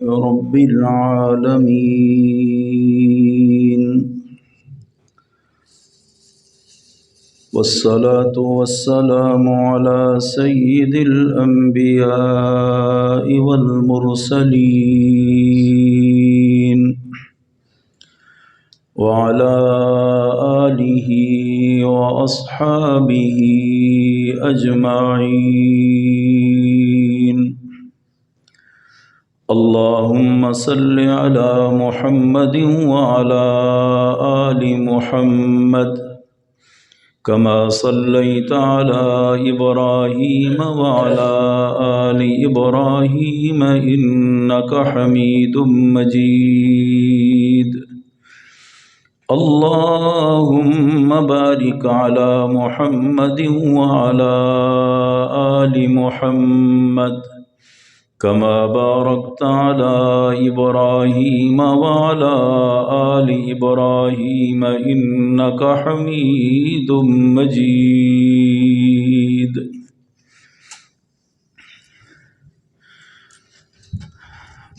رب العالمين، والصلاة والسلام على سيد الأنبياء والمرسلين وعلى آله وأصحابه أجمعين. اللهم صل على محمد وعلى آل محمد كما صليت على إبراهيم وعلى آل إبراهيم إنك حميد مجيد. اللهم بارك على محمد وعلى آل محمد كما باركت على إبراهيم وعلى آل إبراهيم إنك حميد مجيد.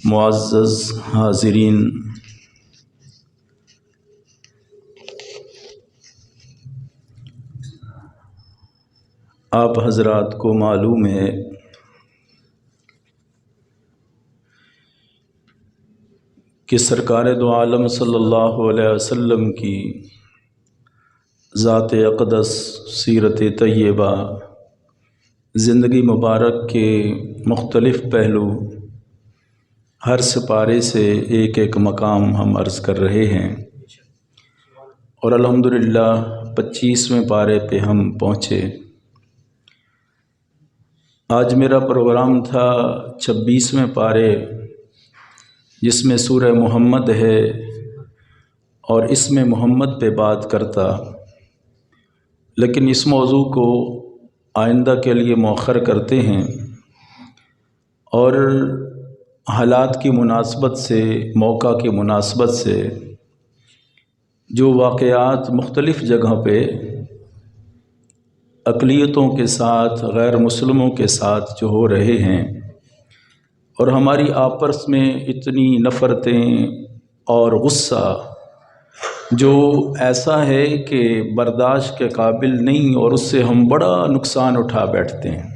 معزز حاضرین، آپ حضرات کو معلوم ہے کہ سرکار دو عالم صلی اللہ علیہ وسلم کی ذات اقدس، سیرت طیبہ، زندگی مبارک کے مختلف پہلو ہر سپارے سے ایک ایک مقام ہم عرض کر رہے ہیں، اور الحمدللہ 25ویں پارے پہ ہم پہنچے. آج میرا پروگرام تھا 26ویں پارے، جس میں سورہ محمد ہے، اور اس میں محمد پہ بات کرتا، لیکن اس موضوع کو آئندہ کے لیے مؤخر کرتے ہیں، اور حالات کی مناسبت سے، موقع کی مناسبت سے جو واقعات مختلف جگہ پہ اقلیتوں کے ساتھ، غیر مسلموں کے ساتھ جو ہو رہے ہیں، اور ہماری آپس میں اتنی نفرتیں اور غصہ جو ایسا ہے کہ برداشت کے قابل نہیں، اور اس سے ہم بڑا نقصان اٹھا بیٹھتے ہیں،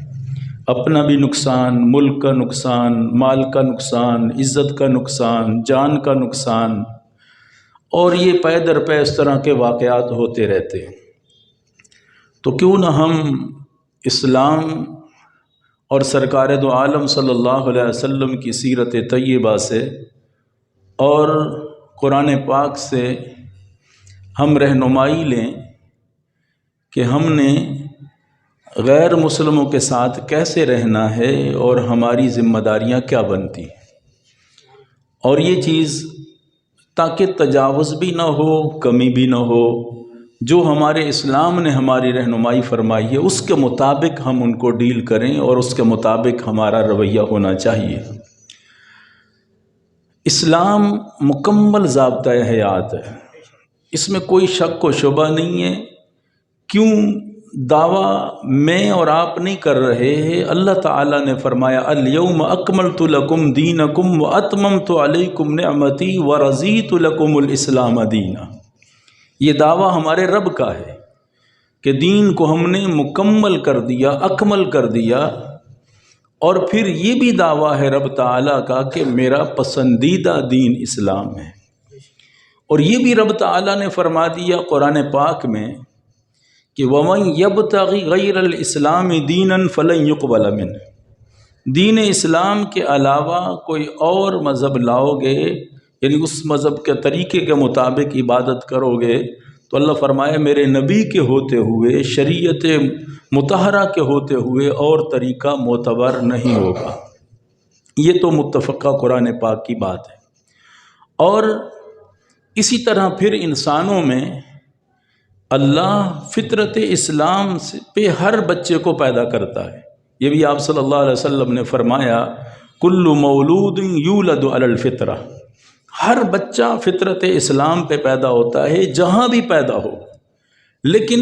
اپنا بھی نقصان، ملک کا نقصان، مال کا نقصان، عزت کا نقصان، جان کا نقصان، اور یہ پے در پے اس طرح کے واقعات ہوتے رہتے ہیں. تو کیوں نہ ہم اسلام اور سرکار دو عالم صلی اللہ علیہ وسلم کی سیرت طیبہ سے اور قرآن پاک سے ہم رہنمائی لیں کہ ہم نے غیر مسلموں کے ساتھ کیسے رہنا ہے اور ہماری ذمہ داریاں کیا بنتی ہیں، اور یہ چیز تاکہ تجاوز بھی نہ ہو، کمی بھی نہ ہو، جو ہمارے اسلام نے ہماری رہنمائی فرمائی ہے اس کے مطابق ہم ان کو ڈیل کریں، اور اس کے مطابق ہمارا رویہ ہونا چاہیے. اسلام مکمل ضابطۂ حیات ہے، اس میں کوئی شک و شبہ نہیں ہے. کیوں دعویٰ میں اور آپ نہیں کر رہے ہیں؟ اللہ تعالیٰ نے فرمایا الیوم اکملت لکم دینکم واتممت علیکم نعمتی ورضیت لکم الاسلام دینا. یہ دعویٰ ہمارے رب کا ہے کہ دین کو ہم نے مکمل کر دیا، اکمل کر دیا، اور پھر یہ بھی دعویٰ ہے رب تعالیٰ کا کہ میرا پسندیدہ دین اسلام ہے. اور یہ بھی رب تعالیٰ نے فرما دیا قرآن پاک میں کہ وَمَن يَبْتَغِ غَيْرَ الْإِسْلَامِ دِينًا فَلَن يُقْبَلَ مِنْهُ. دین اسلام کے علاوہ کوئی اور مذہب لاؤ گے، یعنی اس مذہب کے طریقے کے مطابق عبادت کرو گے، تو اللہ فرمائے میرے نبی کے ہوتے ہوئے، شریعت مطہرہ کے ہوتے ہوئے اور طریقہ معتبر نہیں ہوگا. یہ تو متفقہ قرآن پاک کی بات ہے. اور اسی طرح پھر انسانوں میں اللہ فطرت اسلام پہ ہر بچے کو پیدا کرتا ہے. یہ بھی آپ صلی اللہ علیہ وسلم نے فرمایا کل مولود یولد علی الفطرہ. ہر بچہ فطرت اسلام پہ پیدا ہوتا ہے جہاں بھی پیدا ہو، لیکن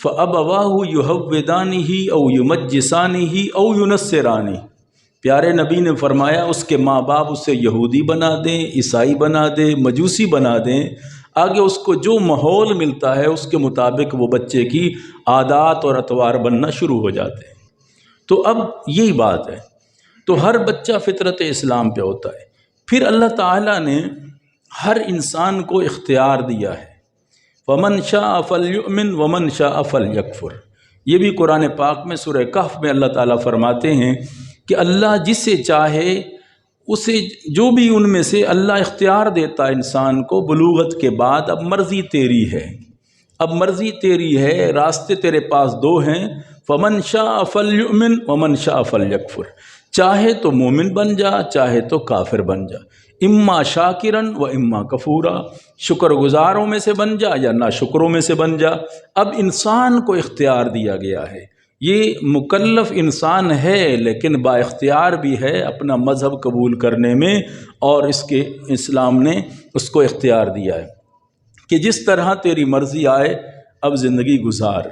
فَأَبَوَاهُ يُهَوِّدَانِهِ أَوْ يُمَجِّسَانِهِ أَوْ يُنَصِّرَانِهِ. پیارے نبی نے فرمایا اس کے ماں باپ اسے یہودی بنا دیں، عیسائی بنا دیں، مجوسی بنا دیں، آگے اس کو جو ماحول ملتا ہے اس کے مطابق وہ بچے کی عادات اور اطوار بننا شروع ہو جاتے ہیں۔ تو اب یہی بات ہے، تو ہر بچہ فطرت اسلام پہ ہوتا ہے۔ پھر اللہ تعالیٰ نے ہر انسان کو اختیار دیا ہے، وَمَنْ شَاءَ فَلْيُؤْمِنْ وَمَنْ شَاءَ فَلْيَكْفُرْ۔ یہ بھی قرآن پاک میں سورہ کہف میں اللہ تعالیٰ فرماتے ہیں کہ اللہ جسے چاہے اسے، جو بھی ان میں سے اللہ اختیار دیتا ہے انسان کو بلوغت کے بعد، اب مرضی تیری ہے، اب مرضی تیری ہے، راستے تیرے پاس دو ہیں، فَمَنْ شَاءَ فَلْيُؤْمِنْ وَمَنْ شَاءَ فَلْيَكْفُرْ۔ چاہے تو مومن بن جا، چاہے تو کافر بن جا، اما شاکرن و اما کفورا، شکر گزاروں میں سے بن جا یا ناشکروں میں سے بن جا۔ اب انسان کو اختیار دیا گیا ہے، یہ مکلف انسان ہے لیکن با اختیار بھی ہے اپنا مذہب قبول کرنے میں، اور اس کے اسلام نے اس کو اختیار دیا ہے کہ جس طرح تیری مرضی آئے اب زندگی گزار۔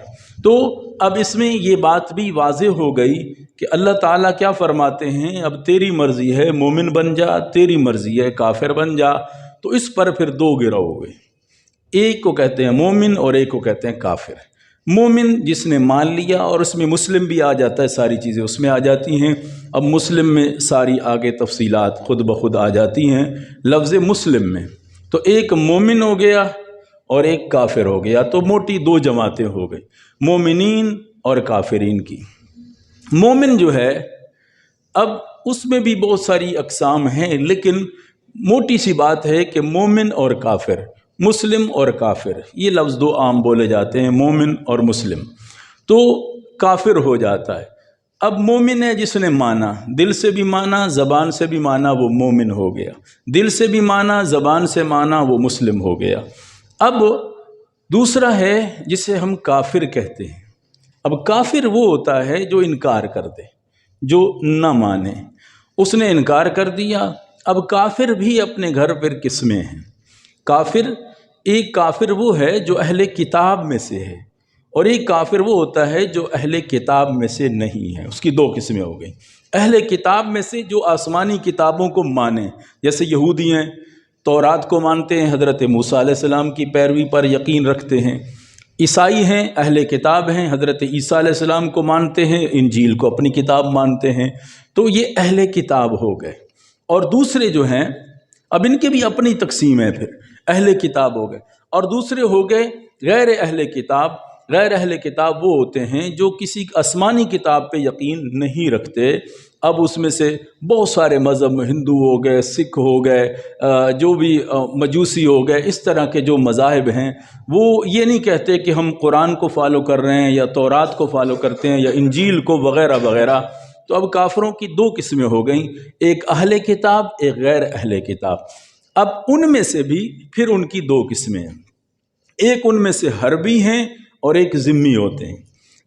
تو اب اس میں یہ بات بھی واضح ہو گئی کہ اللہ تعالیٰ کیا فرماتے ہیں، اب تیری مرضی ہے مومن بن جا، تیری مرضی ہے کافر بن جا۔ تو اس پر پھر دو گروہ ہوئے، ایک کو کہتے ہیں مومن اور ایک کو کہتے ہیں کافر۔ مومن جس نے مان لیا، اور اس میں مسلم بھی آ جاتا ہے، ساری چیزیں اس میں آ جاتی ہیں۔ اب مسلم میں ساری آگے تفصیلات خود بخود آ جاتی ہیں لفظ مسلم میں۔ تو ایک مومن ہو گیا اور ایک کافر ہو گیا، تو موٹی دو جماعتیں ہو گئی، مومنین اور کافرین کی۔ مومن جو ہے اب اس میں بھی بہت ساری اقسام ہیں، لیکن موٹی سی بات ہے کہ مومن اور کافر، مسلم اور کافر، یہ لفظ دو عام بولے جاتے ہیں، مومن اور مسلم۔ تو کافر ہو جاتا ہے، اب مومن ہے جس نے مانا، دل سے بھی مانا زبان سے بھی مانا، وہ مومن ہو گیا، دل سے بھی مانا زبان سے مانا، وہ مسلم ہو گیا۔ اب دوسرا ہے جسے ہم کافر کہتے ہیں۔ اب کافر وہ ہوتا ہے جو انکار کر دے، جو نہ مانے، اس نے انکار کر دیا۔ اب کافر بھی اپنے گھر پر قسمیں ہیں۔ کافر، ایک کافر وہ ہے جو اہل کتاب میں سے ہے، اور ایک کافر وہ ہوتا ہے جو اہل کتاب میں سے نہیں ہے۔ اس کی دو قسمیں ہو گئیں۔ اہل کتاب میں سے جو آسمانی کتابوں کو مانیں، جیسے یہودی ہیں، تورات کو مانتے ہیں، حضرت موسیٰ علیہ السلام کی پیروی پر یقین رکھتے ہیں۔ عیسائی ہیں، اہل کتاب ہیں، حضرت عیسیٰ علیہ السلام کو مانتے ہیں، انجیل کو اپنی کتاب مانتے ہیں۔ تو یہ اہل کتاب ہو گئے۔ اور دوسرے جو ہیں، اب ان کی بھی اپنی تقسیم ہے، پھر اہل کتاب ہو گئے، اور دوسرے ہو گئے غیر اہل کتاب۔ غیر اہل کتاب وہ ہوتے ہیں جو کسی آسمانی کتاب پہ یقین نہیں رکھتے۔ اب اس میں سے بہت سارے مذہب، ہندو ہو گئے، سکھ ہو گئے، جو بھی مجوسی ہو گئے، اس طرح کے جو مذاہب ہیں، وہ یہ نہیں کہتے کہ ہم قرآن کو فالو کر رہے ہیں یا تورات کو فالو کرتے ہیں یا انجیل کو وغیرہ وغیرہ۔ تو اب کافروں کی دو قسمیں ہو گئیں، ایک اہل کتاب، ایک غیر اہل کتاب۔ اب ان میں سے بھی پھر ان کی دو قسمیں ہیں، ایک ان میں سے حربی ہیں اور ایک ذمی ہوتے ہیں۔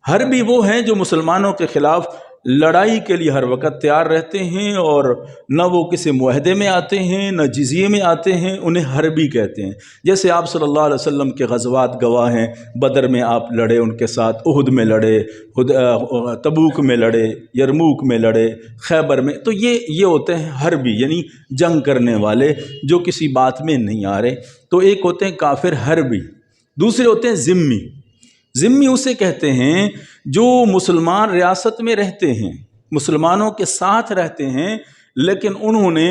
حربی وہ ہیں جو مسلمانوں کے خلاف لڑائی کے لیے ہر وقت تیار رہتے ہیں، اور نہ وہ کسی معاہدے میں آتے ہیں نہ جزیے میں آتے ہیں، انہیں حربی کہتے ہیں۔ جیسے آپ صلی اللہ علیہ وسلم کے غزوات گواہ ہیں، بدر میں آپ لڑے ان کے ساتھ، احد میں لڑے، تبوک میں لڑے، یرموک میں لڑے، خیبر میں۔ تو یہ ہوتے ہیں حربی، یعنی جنگ کرنے والے جو کسی بات میں نہیں آ رہے۔ تو ایک ہوتے ہیں کافر حربی، دوسرے ہوتے ہیں ذمی۔ ذمی اسے کہتے ہیں جو مسلمان ریاست میں رہتے ہیں، مسلمانوں کے ساتھ رہتے ہیں، لیکن انہوں نے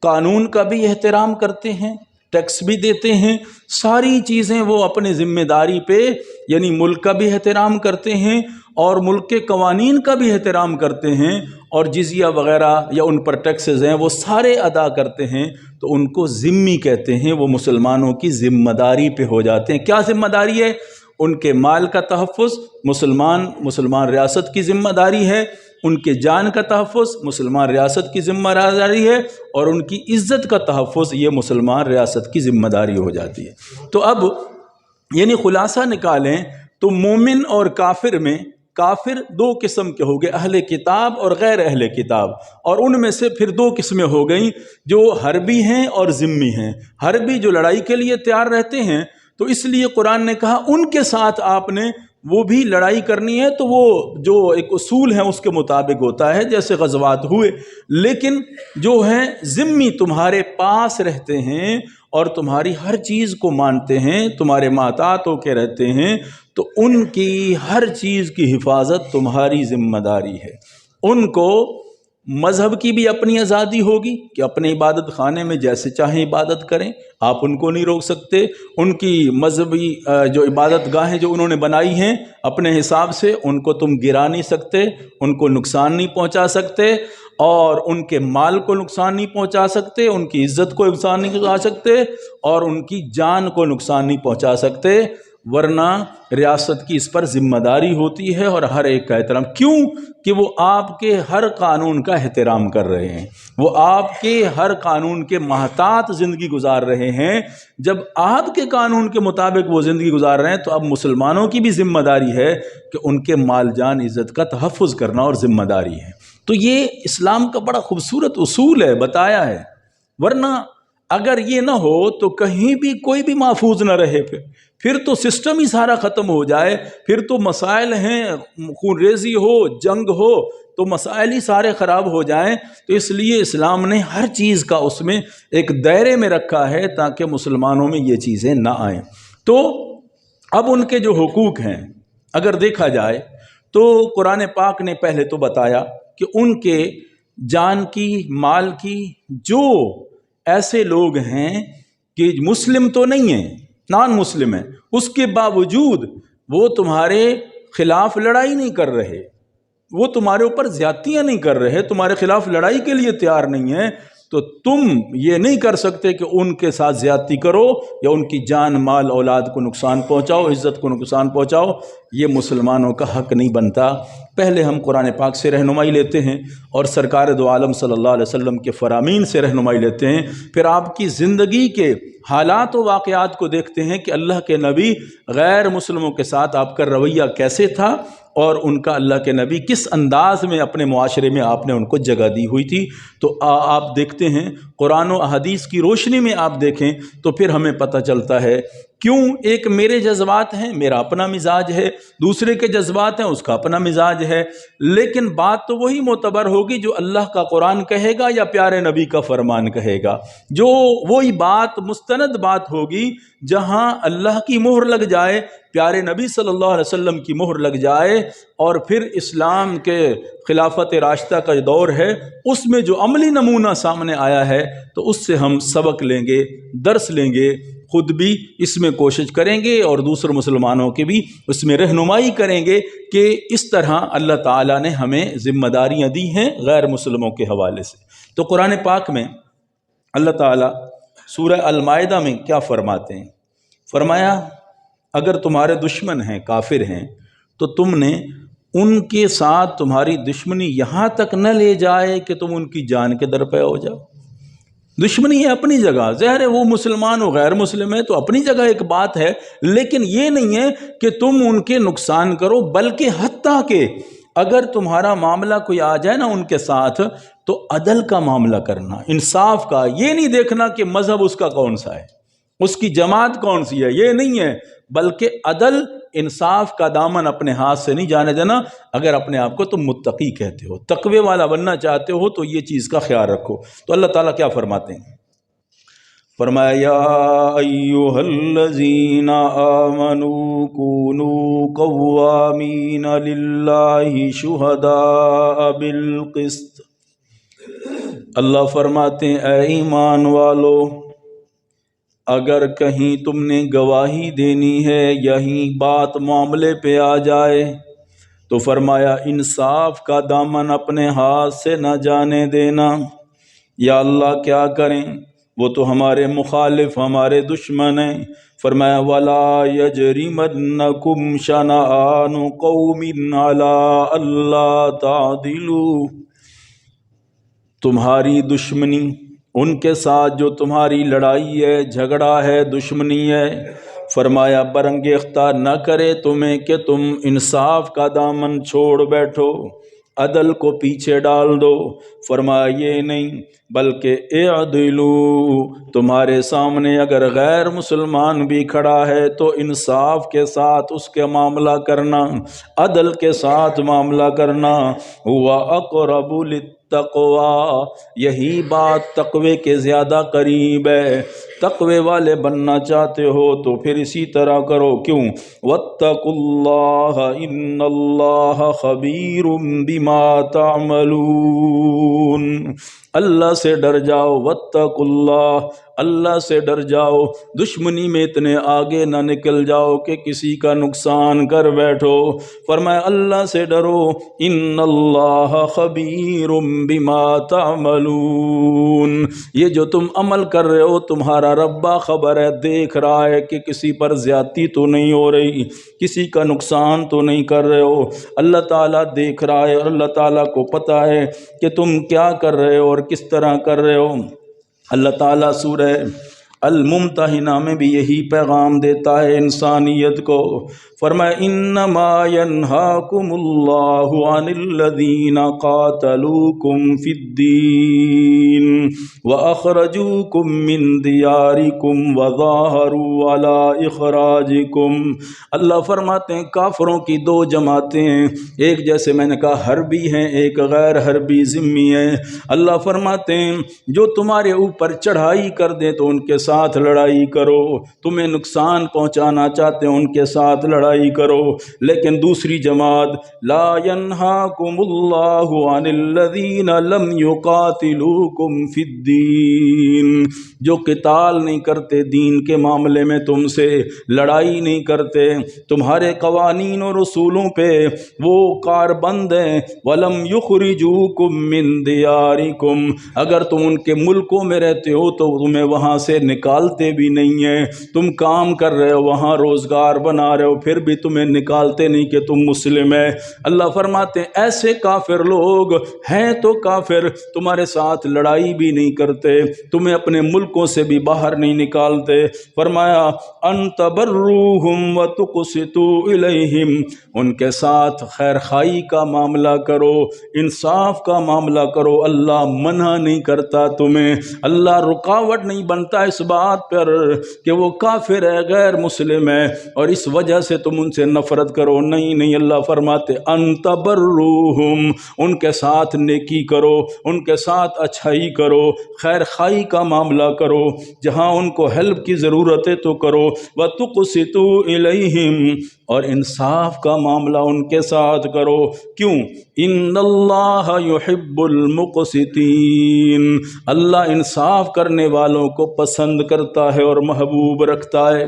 قانون کا بھی احترام کرتے ہیں، ٹیکس بھی دیتے ہیں، ساری چیزیں وہ اپنے ذمہ داری پہ، یعنی ملک کا بھی احترام کرتے ہیں اور ملک کے قوانین کا بھی احترام کرتے ہیں، اور جزیہ وغیرہ یا ان پر ٹیکسز ہیں وہ سارے ادا کرتے ہیں۔ تو ان کو ذمی کہتے ہیں، وہ مسلمانوں کی ذمہ داری پہ ہو جاتے ہیں۔ کیا ذمہ داری ہے؟ ان کے مال کا تحفظ مسلمان ریاست کی ذمہ داری ہے، ان کے جان کا تحفظ مسلمان ریاست کی ذمہ داری ہے، اور ان کی عزت کا تحفظ یہ مسلمان ریاست کی ذمہ داری ہو جاتی ہے۔ تو اب یعنی خلاصہ نکالیں تو مومن اور کافر میں، کافر دو قسم کے ہو گئے، اہل کتاب اور غیر اہل کتاب، اور ان میں سے پھر دو قسمیں ہو گئیں جو حربی ہیں اور ذمی ہیں۔ حربی جو لڑائی کے لیے تیار رہتے ہیں، تو اس لیے قرآن نے کہا ان کے ساتھ آپ نے وہ بھی لڑائی کرنی ہے تو وہ جو ایک اصول ہے اس کے مطابق ہوتا ہے، جیسے غزوات ہوئے، لیکن جو ہیں ذمی تمہارے پاس رہتے ہیں اور تمہاری ہر چیز کو مانتے ہیں، تمہارے محتاط ہو کے رہتے ہیں، تو ان کی ہر چیز کی حفاظت تمہاری ذمہ داری ہے۔ ان کو مذہب کی بھی اپنی آزادی ہوگی کہ اپنے عبادت خانے میں جیسے چاہیں عبادت کریں، آپ ان کو نہیں روک سکتے۔ ان کی مذہبی جو عبادت گاہیں جو انہوں نے بنائی ہیں اپنے حساب سے، ان کو تم گرا نہیں سکتے، ان کو نقصان نہیں پہنچا سکتے، اور ان کے مال کو نقصان نہیں پہنچا سکتے، ان کی عزت کو نقصان نہیں پہنچا سکتے، اور ان کی جان کو نقصان نہیں پہنچا سکتے، ورنہ ریاست کی اس پر ذمہ داری ہوتی ہے اور ہر ایک کا احترام۔ کیوں کہ وہ آپ کے ہر قانون کا احترام کر رہے ہیں، وہ آپ کے ہر قانون کے محتاط زندگی گزار رہے ہیں۔ جب آپ کے قانون کے مطابق وہ زندگی گزار رہے ہیں تو اب مسلمانوں کی بھی ذمہ داری ہے کہ ان کے مال جان عزت کا تحفظ کرنا اور ذمہ داری ہے۔ تو یہ اسلام کا بڑا خوبصورت اصول ہے، بتایا ہے۔ ورنہ اگر یہ نہ ہو تو کہیں بھی کوئی بھی محفوظ نہ رہے، پھر تو سسٹم ہی سارا ختم ہو جائے، پھر تو مسائل ہیں، خون ریزی ہو، جنگ ہو، تو مسائل ہی سارے خراب ہو جائیں۔ تو اس لیے اسلام نے ہر چیز کا اس میں ایک دائرے میں رکھا ہے تاکہ مسلمانوں میں یہ چیزیں نہ آئیں۔ تو اب ان کے جو حقوق ہیں اگر دیکھا جائے تو قرآن پاک نے پہلے تو بتایا کہ ان کے جان کی، مال کی، جو ایسے لوگ ہیں کہ مسلم تو نہیں ہیں، نان مسلم ہیں، اس کے باوجود وہ تمہارے خلاف لڑائی نہیں کر رہے، وہ تمہارے اوپر زیادتیاں نہیں کر رہے، تمہارے خلاف لڑائی کے لیے تیار نہیں ہیں، تو تم یہ نہیں کر سکتے کہ ان کے ساتھ زیادتی کرو یا ان کی جان، مال، اولاد کو نقصان پہنچاؤ، عزت کو نقصان پہنچاؤ۔ یہ مسلمانوں کا حق نہیں بنتا۔ پہلے ہم قرآن پاک سے رہنمائی لیتے ہیں اور سرکار دو عالم صلی اللہ علیہ وسلم کے فرامین سے رہنمائی لیتے ہیں، پھر آپ کی زندگی کے حالات و واقعات کو دیکھتے ہیں کہ اللہ کے نبی غیر مسلموں کے ساتھ آپ کا رویہ کیسے تھا، اور ان کا اللہ کے نبی کس انداز میں اپنے معاشرے میں آپ نے ان کو جگہ دی ہوئی تھی۔ تو آپ دیکھتے ہیں قرآن و احادیث کی روشنی میں آپ دیکھیں تو پھر ہمیں پتہ چلتا ہے کیوں ایک میرے جذبات ہیں، میرا اپنا مزاج ہے، دوسرے کے جذبات ہیں، اس کا اپنا مزاج ہے، لیکن بات تو وہی معتبر ہوگی جو اللہ کا قرآن کہے گا یا پیارے نبی کا فرمان کہے گا، جو وہی بات مستند بات ہوگی جہاں اللہ کی مہر لگ جائے، پیارے نبی صلی اللہ علیہ وسلم کی مہر لگ جائے، اور پھر اسلام کے خلافت راشدہ کا دور ہے، اس میں جو عملی نمونہ سامنے آیا ہے تو اس سے ہم سبق لیں گے، درس لیں گے، خود بھی اس میں کوشش کریں گے اور دوسرے مسلمانوں کے بھی اس میں رہنمائی کریں گے کہ اس طرح اللہ تعالیٰ نے ہمیں ذمہ داریاں دی ہیں غیر مسلموں کے حوالے سے۔ تو قرآن پاک میں اللہ تعالیٰ سورہ المائدہ میں کیا فرماتے ہیں؟ فرمایا اگر تمہارے دشمن ہیں، کافر ہیں، تو تم نے ان کے ساتھ تمہاری دشمنی یہاں تک نہ لے جائے کہ تم ان کی جان کے درپے ہو جاؤ۔ دشمنی ہے اپنی جگہ، ظاہر ہے وہ مسلمان و غیر مسلم ہے تو اپنی جگہ ایک بات ہے، لیکن یہ نہیں ہے کہ تم ان کے نقصان کرو، بلکہ حتیٰ کہ اگر تمہارا معاملہ کوئی آ جائے نا ان کے ساتھ تو عدل کا معاملہ کرنا، انصاف کا، یہ نہیں دیکھنا کہ مذہب اس کا کون سا ہے، اس کی جماعت کون سی ہے، یہ نہیں ہے، بلکہ عدل، انصاف کا دامن اپنے ہاتھ سے نہیں جانے دینا۔ اگر اپنے آپ کو تم متقی کہتے ہو، تقوی والا بننا چاہتے ہو تو یہ چیز کا خیال رکھو۔ تو اللہ تعالیٰ کیا فرماتے ہیں؟ فرمایا یا ایھا الذین آمنوا کونوا قوامین للہ شہداء بالقسط۔ اللہ فرماتے ہیں اے ایمان والو، اگر کہیں تم نے گواہی دینی ہے، یہی بات معاملے پہ آ جائے تو فرمایا انصاف کا دامن اپنے ہاتھ سے نہ جانے دینا۔ یا اللہ کیا کریں، وہ تو ہمارے مخالف، ہمارے دشمن ہیں۔ فرمایا وَلَا يَجْرِمَنَّكُمْ شَنَآنُ قَوْمٍ عَلَىٰ أَلَّا تَعْدِلُوا۔ تمہاری دشمنی ان کے ساتھ جو تمہاری لڑائی ہے، جھگڑا ہے، دشمنی ہے، فرمایا برنگ اختیار نہ کرے تمہیں کہ تم انصاف کا دامن چھوڑ بیٹھو۔ عدل کو پیچھے ڈال دو۔ فرمایا یہ نہیں بلکہ اعدلو، تمہارے سامنے اگر غیر مسلمان بھی کھڑا ہے تو انصاف کے ساتھ اس کے معاملہ کرنا، عدل کے ساتھ معاملہ کرنا۔ ہوا اقرب للتقوی، یہی بات تقوی کے زیادہ قریب ہے۔ تقوی والے بننا چاہتے ہو تو پھر اسی طرح کرو۔ کیوں؟ واتقوا اللہ ان اللہ خبیر بما تعملون، اللہ سے ڈر جاؤ۔ واتقوا اللہ، اللہ سے ڈر جاؤ، دشمنی میں اتنے آگے نہ نکل جاؤ کہ کسی کا نقصان کر بیٹھو۔ فرمایا اللہ سے ڈرو، ان اللہ خبیر بما تعملون، یہ جو تم عمل کر رہے ہو تمہارا رب باخبر ہے، دیکھ رہا ہے کہ کسی پر زیادتی تو نہیں ہو رہی، کسی کا نقصان تو نہیں کر رہے ہو۔ اللہ تعالیٰ دیکھ رہا ہے اور اللہ تعالیٰ کو پتہ ہے کہ تم کیا کر رہے ہو اور کس طرح کر رہے ہو۔ اللہ تعالیٰ سورہ الممتحنہ میں بھی یہی پیغام دیتا ہے انسانیت کو۔ فرمایا انما ینہاکم اللہ عن الذین قاتلوکم فی الدین واخرجوکم من دیارکم وظاہروا علی اخراجکم۔ اللہ فرماتے ہیں کافروں کی دو جماعتیں ہیں، ایک جیسے میں نے کہا حربی ہیں، ایک غیر حربی ذمی ہیں۔ اللہ فرماتے ہیں جو تمہارے اوپر چڑھائی کر دیں تو ان کے ساتھ لڑائی کرو، تمہیں نقصان پہنچانا چاہتے ہیں ان کے ساتھ لڑائی کرو۔ لیکن دوسری جماعت لا ینہاکم اللہ عن الذین لم یقاتلوکم فی الدین، جو قتال نہیں کرتے دین کے معاملے میں، تم سے لڑائی نہیں کرتے، تمہارے قوانین اور اصولوں پہ وہ کاربند ہیں۔ ولم یخرجوکم من دیارکم، اگر تم ان کے ملکوں میں رہتے ہو تو تمہیں وہاں سے نکالتے بھی نہیں ہیں، تم کام کر رہے ہو وہاں روزگار بنا رہے ہو پھر بھی تمہیں نکالتے نہیں کہ تم مسلم ہے۔ اللہ فرماتے ہیں ایسے کافر لوگ ہیں تو کافر تمہارے ساتھ لڑائی بھی نہیں کرتے، تمہیں اپنے ملکوں سے بھی باہر نہیں نکالتے۔ فرمایا ان تبروہم وتقسطوا الیہم، ان کے ساتھ خیر خائی کا معاملہ کرو، انصاف کا معاملہ کرو، اللہ منع نہیں کرتا تمہیں، اللہ رکاوٹ نہیں بنتا اس بات پر کہ وہ کافر ہے غیر مسلم ہے اور اس وجہ سے تم ان سے نفرت کرو، نہیں نہیں، اللہ فرماتے ان تبروہم، ان کے ساتھ نیکی کرو، ان کے ساتھ اچھائی کرو، خیر خائی کا معاملہ کرو، جہاں ان کو ہیلپ کی ضرورت ہے تو کرو، وَتُقْسِطُوا إِلَيْهِمْ، اور انصاف کا معاملہ ان کے ساتھ کرو۔ کیوں؟ ان اللہ یحب المقسطین، اللہ انصاف کرنے والوں کو پسند کرتا ہے اور محبوب رکھتا ہے۔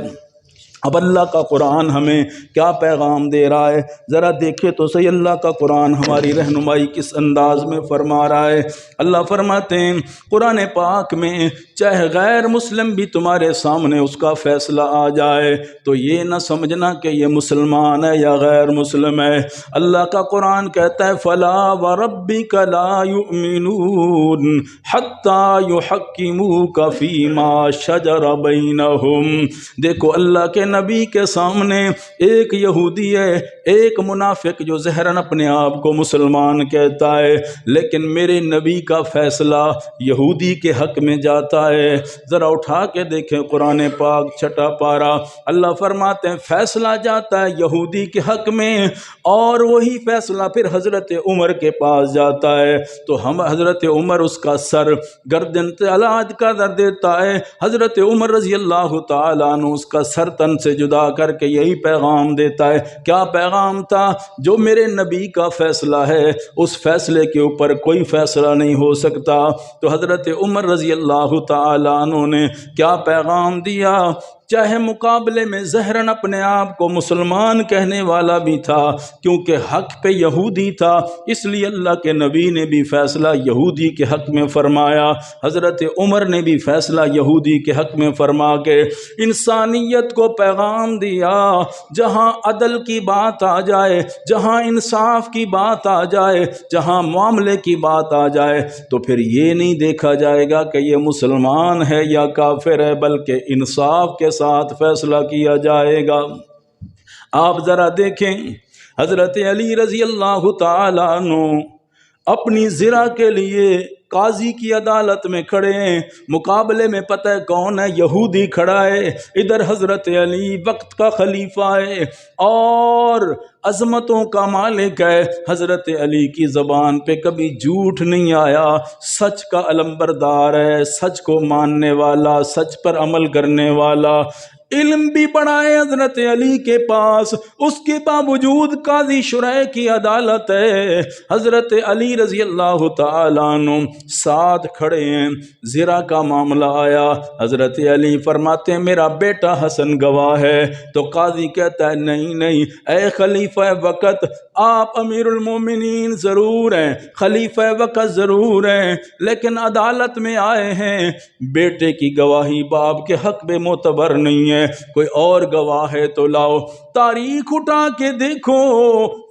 اب اللہ کا قرآن ہمیں کیا پیغام دے رہا ہے ذرا دیکھیں تو صحیح، اللہ کا قرآن ہماری رہنمائی کس انداز میں فرما رہا ہے۔ اللہ فرماتے ہیں قرآن پاک میں چاہے غیر مسلم بھی تمہارے سامنے اس کا فیصلہ آ جائے تو یہ نہ سمجھنا کہ یہ مسلمان ہے یا غیر مسلم ہے۔ اللہ کا قرآن کہتا ہے فلا وربک لا یؤمنون حتی یحکموک فیما شجر بینہم۔ دیکھو اللہ کے نبی کے سامنے ایک یہودی ہے، ایک منافق جو ظاہراً اپنے آپ کو مسلمان کہتا ہے، لیکن میرے نبی کا فیصلہ یہودی کے حق میں جاتا ہے۔ ذرا اٹھا کے دیکھیں قرآن پاک چھٹا پارا، اللہ فرماتے ہیں فیصلہ جاتا ہے یہودی کے حق میں اور وہی فیصلہ پھر حضرت عمر کے پاس جاتا ہے تو ہم حضرت عمر اس کا سر گردن علاج کر دیتا ہے، حضرت عمر رضی اللہ تعالیٰ عنہ اس کا سر تن سے جدا کر کے یہی پیغام دیتا ہے۔ کیا پیغام تھا؟ جو میرے نبی کا فیصلہ ہے اس فیصلے کے اوپر کوئی فیصلہ نہیں ہو سکتا۔ تو حضرت عمر رضی اللہ تعالیٰ عنہ نے کیا پیغام دیا؟ چاہے مقابلے میں ظاہراً اپنے آپ کو مسلمان کہنے والا بھی تھا، کیونکہ حق پہ یہودی تھا اس لیے اللہ کے نبی نے بھی فیصلہ یہودی کے حق میں فرمایا، حضرت عمر نے بھی فیصلہ یہودی کے حق میں فرما کے انسانیت کو پیغام دیا۔ جہاں عدل کی بات آ جائے، جہاں انصاف کی بات آ جائے، جہاں معاملے کی بات آ جائے تو پھر یہ نہیں دیکھا جائے گا کہ یہ مسلمان ہے یا کافر ہے، بلکہ انصاف کے ساتھ فیصلہ کیا جائے گا۔ آپ ذرا دیکھیں حضرت علی رضی اللہ تعالیٰ عنہ اپنی زرا کے لیے قاضی کی عدالت میں کھڑے ہیں، مقابلے میں پتہ ہے کون ہے؟ یہودی کھڑا ہے، ادھر حضرت علی وقت کا خلیفہ ہے اور عظمتوں کا مالک ہے۔ حضرت علی کی زبان پہ کبھی جھوٹ نہیں آیا، سچ کا علمبردار ہے، سچ کو ماننے والا، سچ پر عمل کرنے والا۔ علم بھی پڑھا ہے حضرت علی کے پاس، اس کے باوجود قاضی شرح کی عدالت ہے، حضرت علی رضی اللہ تعالیٰ عنہ ساتھ کھڑے ہیں۔ زرا کا معاملہ آیا، حضرت علی فرماتے ہیں میرا بیٹا حسن گواہ ہے، تو قاضی کہتا ہے نہیں نہیں اے خلیفہ وقت، آپ امیر المومنین ضرور ہیں، خلیفہ وقت ضرور ہیں، لیکن عدالت میں آئے ہیں، بیٹے کی گواہی باپ کے حق میں معتبر نہیں ہے، کوئی اور گواہ ہے تو لاؤ۔ تاریخ اٹھا کے دیکھو،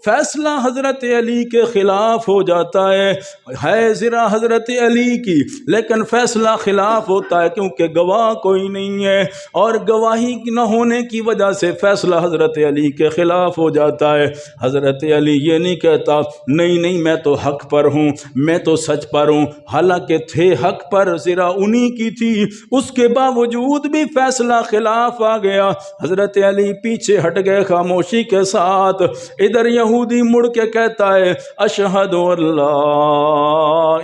فیصلہ حضرت علی کے خلاف ہو جاتا ہے زرا حضرت علی کی، لیکن فیصلہ خلاف ہوتا ہے کیونکہ گواہ کوئی نہیں ہے، اور گواہی نہ ہونے کی وجہ سے فیصلہ حضرت علی کے خلاف ہو جاتا ہے۔ حضرت علی یہ نہیں کہتا نہیں نہیں میں تو حق پر ہوں، میں تو سچ پر ہوں، حالانکہ تھے حق پر، زرا انہی کی تھی، اس کے باوجود بھی فیصلہ خلاف آ گیا۔ حضرت علی پیچھے ہٹ گئے خاموشی کے ساتھ۔ ادھر یہودی مڑ کے کہتا ہے اشہد ان لا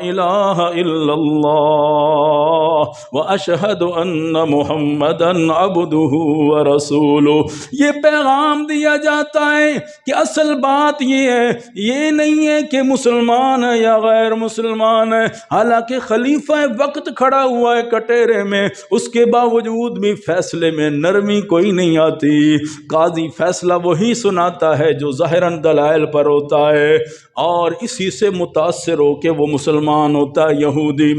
الہ الا اللہ واشہد ان محمدا عبدہ ورسولہ۔ یہ پیغام دیا جاتا ہے کہ اصل بات یہ ہے، یہ نہیں ہے کہ مسلمان ہے یا غیر مسلمان ہے، حالانکہ خلیفہ وقت کھڑا ہوا ہے کٹہرے میں، اس کے باوجود بھی فیصلے میں نرمی کوئی نہیں آتی۔ قاضی فیصلہ وہی سناتا ہے جو ظاہراً دلائل پر ہوتا ہے، اور اسی سے متاثر ہو کے وہ مسلمان ہوتا ہے یہودی،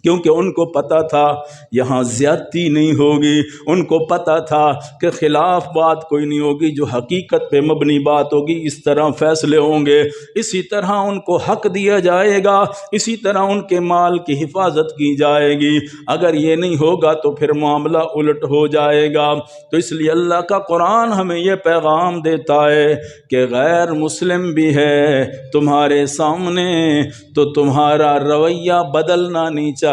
کیونکہ ان کو پتہ تھا یہاں زیادتی نہیں ہوگی، ان کو پتہ تھا کہ خلاف بات کوئی نہیں ہوگی، جو حقیقت پہ مبنی بات ہوگی اس طرح فیصلے ہوں گے، اسی طرح ان کو حق دیا جائے گا، اسی طرح ان کے مال کی حفاظت کی جائے گی۔ اگر یہ نہیں ہوگا تو پھر معاملہ الٹ ہو جائے گا۔ تو اس لیے اللہ کا قرآن ہمیں یہ پیغام دیتا ہے کہ غیر مسلم بھی ہے تمہارے سامنے تو تمہارا رویہ بدلنا نہیں چاہیے،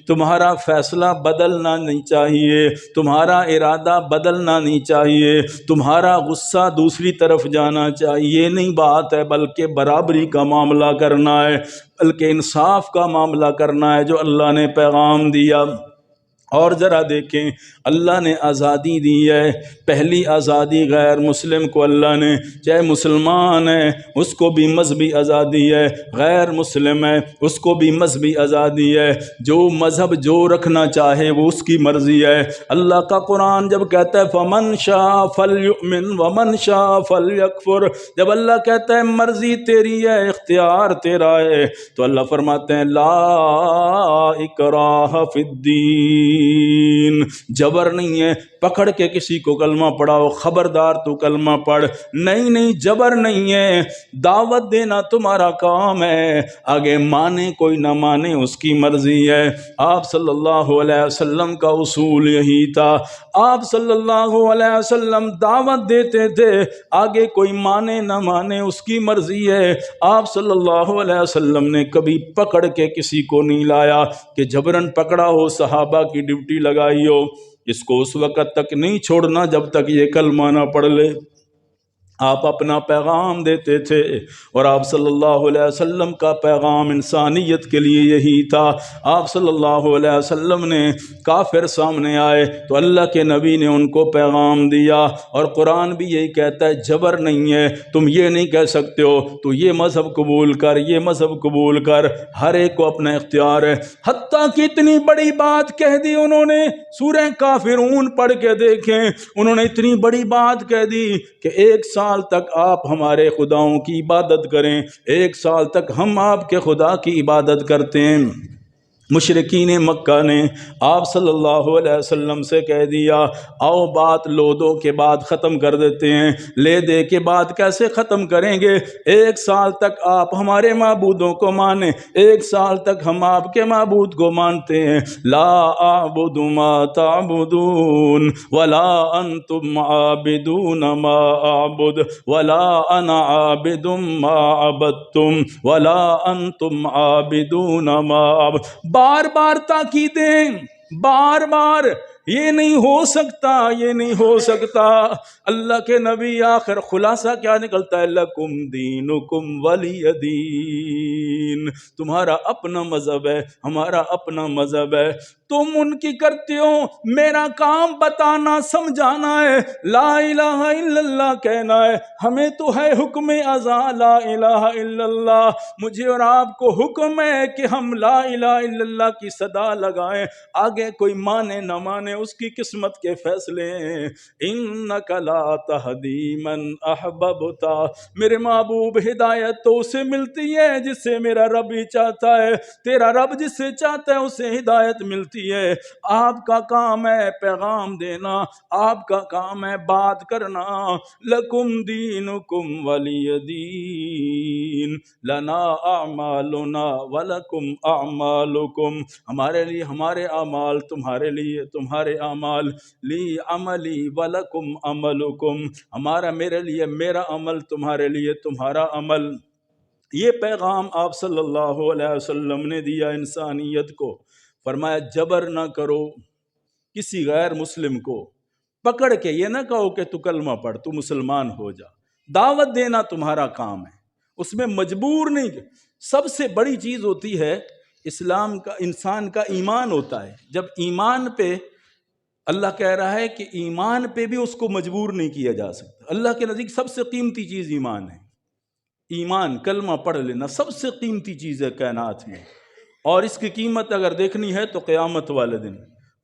تمہارا فیصلہ بدلنا نہیں چاہیے، تمہارا ارادہ بدلنا نہیں چاہیے، تمہارا غصہ دوسری طرف جانا چاہیے۔ یہ نہیں بات ہے، بلکہ برابری کا معاملہ کرنا ہے، بلکہ انصاف کا معاملہ کرنا ہے جو اللہ نے پیغام دیا۔ اور ذرا دیکھیں اللہ نے آزادی دی ہے، پہلی آزادی غیر مسلم کو اللہ نے، چاہے مسلمان ہے اس کو بھی مذہبی آزادی ہے، غیر مسلم ہے اس کو بھی مذہبی آزادی ہے، جو مذہب جو رکھنا چاہے وہ اس کی مرضی ہے۔ اللہ کا قرآن جب کہتا ہے فَمَنْ شَاءَ فَلْيُؤْمِنْ وَمَنْ شَاءَ فَلْيَكْفُرْ، جب اللہ کہتا ہے مرضی تیری ہے، اختیار تیرا ہے، تو اللہ فرماتے ہیں لا اکراہ فی الدین، جبر نہیں ہے پکڑ کے کسی کو کلمہ پڑھاؤ، خبردار تو کلمہ پڑھ، نہیں نہیں جبر نہیں ہے، دعوت دینا تمہارا کام ہے، آگے مانے کوئی نہ مانے اس کی مرضی ہے۔ آپ صلی اللہ علیہ وسلم کا اصول یہی تھا، آپ صلی اللہ علیہ وسلم دعوت دیتے تھے، آگے کوئی مانے نہ مانے اس کی مرضی ہے۔ آپ صلی اللہ علیہ وسلم نے کبھی پکڑ کے کسی کو نہیں لایا کہ جبرن پکڑا ہو، صحابہ کی ڈیوٹی لگائی ہو، اس کو اس وقت تک نہیں چھوڑنا جب تک یہ کلمہ نہ پڑھ لے۔ آپ اپنا پیغام دیتے تھے، اور آپ صلی اللہ علیہ وسلم کا پیغام انسانیت کے لیے یہی تھا۔ آپ صلی اللہ علیہ وسلم نے کافر سامنے آئے تو اللہ کے نبی نے ان کو پیغام دیا، اور قرآن بھی یہی کہتا ہے جبر نہیں ہے، تم یہ نہیں کہہ سکتے ہو تو یہ مذہب قبول کر، یہ مذہب قبول کر، ہر ایک کو اپنا اختیار ہے۔ حتیٰ کہ اتنی بڑی بات کہہ دی انہوں نے، سورہ کافرون پڑھ کے دیکھیں، انہوں نے اتنی بڑی بات کہہ دی کہ 1 سال تک آپ ہمارے خداؤں کی عبادت کریں، 1 سال تک ہم آپ کے خدا کی عبادت کرتے ہیں۔ مشرکین مکہ نے آپ صلی اللہ علیہ وسلم سے کہہ دیا آؤ بات لو دو کے بعد ختم کر دیتے ہیں۔ لے دے کے بعد کیسے ختم کریں گے؟ 1 سال تک آپ ہمارے معبودوں کو مانیں، 1 سال تک ہم آپ کے معبود کو مانتے ہیں۔ لا اعبد ما تعبدون ولا انتم عابدون ما اعبد ولا انا عابد ما عبدتم ولا انتم عابدون ما اعبد۔ بار بار تاکیدیں، بار بار، یہ نہیں ہو سکتا، یہ نہیں ہو سکتا۔ اللہ کے نبی آخر خلاصہ کیا نکلتا ہے؟ لکم دینکم ولی دین، تمہارا اپنا مذہب ہے، ہمارا اپنا مذہب ہے، تم ان کی کرتے ہو، میرا کام بتانا سمجھانا ہے، لا الہ الا اللہ کہنا ہے۔ ہمیں تو ہے حکم ازا لا الہ الا اللہ، مجھے اور آپ کو حکم ہے کہ ہم لا الہ الا اللہ کی صدا لگائیں، آگے کوئی مانے نہ مانے اس کی قسمت کے فیصلے ہیں۔ انک لا تہدی من احببت، میرے محبوب ہدایت تو اسے ملتی ہے جسے میرا رب ہی چاہتا ہے، تیرا رب جسے چاہتا ہے اسے ہدایت ملتی ہے۔ آپ کا کام ہے پیغام دینا، آپ کا کام ہے بات کرنا۔ لکم دینکم ولی دین، لنا اعمالنا ولکم اعمالکم، ہمارے لیے ہمارے اعمال، تمہارے لیے تمہارے اعمال، لی عملی ولکم عملکم، ہمارا میرے لیے میرا عمل، تمہارے لیے تمہارا عمل۔ یہ پیغام آپ صلی اللہ علیہ وسلم نے دیا انسانیت کو۔ فرمایا جبر نہ کرو کسی غیر مسلم کو، پکڑ کے یہ نہ کہو کہ تو کلمہ پڑھ، تو مسلمان ہو جا، دعوت دینا تمہارا کام ہے، اس میں مجبور نہیں۔ سب سے بڑی چیز ہوتی ہے اسلام کا، انسان کا ایمان ہوتا ہے۔ جب ایمان پہ اللہ کہہ رہا ہے کہ ایمان پہ بھی اس کو مجبور نہیں کیا جا سکتا۔ اللہ کے نزدیک سب سے قیمتی چیز ایمان ہے، ایمان، کلمہ پڑھ لینا سب سے قیمتی چیز ہے کائنات میں، اور اس کی قیمت اگر دیکھنی ہے تو قیامت والے دن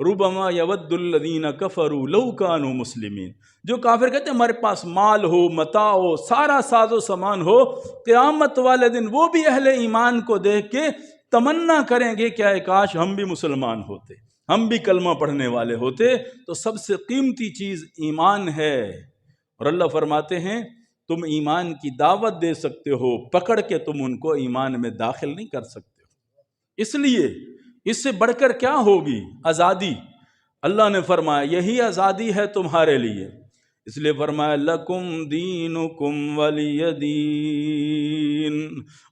ربما یود الذین کفروا لو کانوا مسلمین، جو کافر کہتے ہیں ہمارے پاس مال ہو، متاع ہو، سارا ساز و سامان ہو، قیامت والے دن وہ بھی اہل ایمان کو دیکھ کے تمنا کریں گے کہ اے کاش ہم بھی مسلمان ہوتے، ہم بھی کلمہ پڑھنے والے ہوتے۔ تو سب سے قیمتی چیز ایمان ہے، اور اللہ فرماتے ہیں تم ایمان کی دعوت دے سکتے ہو، پکڑ کے تم ان کو ایمان میں داخل نہیں کر سکتے ہو۔ اس لیے اس سے بڑھ کر کیا ہوگی؟ آزادی۔ اللہ نے فرمایا یہی آزادی ہے تمہارے لیے، اس لیے فرمایا لکم دینکم ولی دین،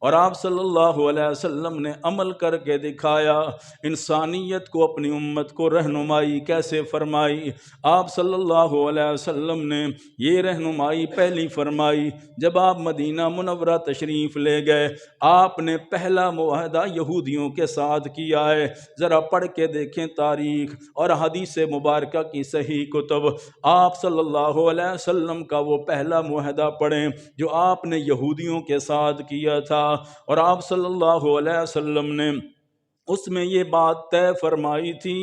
اور آپ صلی اللہ علیہ وسلم نے عمل کر کے دکھایا، انسانیت کو، اپنی امت کو رہنمائی کیسے فرمائی۔ آپ صلی اللہ علیہ وسلم نے یہ رہنمائی پہلی فرمائی جب آپ مدینہ منورہ تشریف لے گئے، آپ نے پہلا معاہدہ یہودیوں کے ساتھ کیا ہے۔ ذرا پڑھ کے دیکھیں تاریخ اور حدیث مبارکہ کی صحیح کتب، آپ صلی اللہ علیہ وسلم کا وہ پہلا معاہدہ پڑھیں جو آپ نے یہودیوں کے ساتھ کیا تھا، اور آپ صلی اللہ علیہ وسلم نے اس میں یہ بات طے فرمائی تھی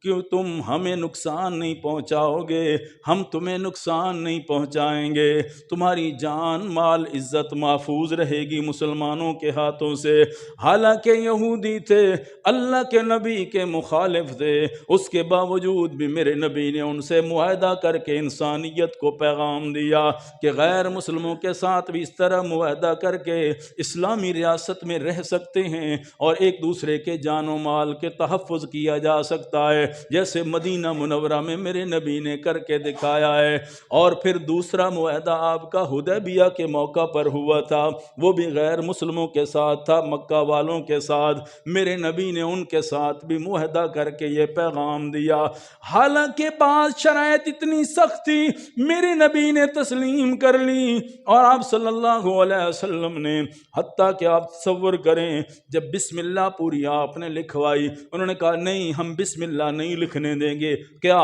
کہ تم ہمیں نقصان نہیں پہنچاؤ گے، ہم تمہیں نقصان نہیں پہنچائیں گے، تمہاری جان مال عزت محفوظ رہے گی مسلمانوں کے ہاتھوں سے۔ حالانکہ یہودی تھے، اللہ کے نبی کے مخالف تھے، اس کے باوجود بھی میرے نبی نے ان سے معاہدہ کر کے انسانیت کو پیغام دیا کہ غیر مسلموں کے ساتھ بھی اس طرح معاہدہ کر کے اسلامی ریاست میں رہ سکتے ہیں اور ایک دوسرے کے جان و مال کے تحفظ کیا جا سکتا ہے، جیسے مدینہ منورہ میں میرے نبی نے کر کے دکھایا ہے۔ اور پھر دوسرا معاہدہ آپ کا حدیبیہ کے موقع پر ہوا تھا، وہ بھی غیر مسلموں کے ساتھ تھا، مکہ والوں کے ساتھ، میرے نبی نے ان کے ساتھ بھی معاہدہ کر کے یہ پیغام دیا۔ حالانکہ بعض شرائط اتنی سخت تھی، میرے نبی نے تسلیم کر لی، اور آپ صلی اللہ علیہ وسلم نے، حتیٰ کہ آپ تصور کریں جب بسم اللہ پوری آپ نے لکھوائی، انہوں نے کہا نہیں ہم بسم اللہ نہیں لکھنے دیں گے، کیا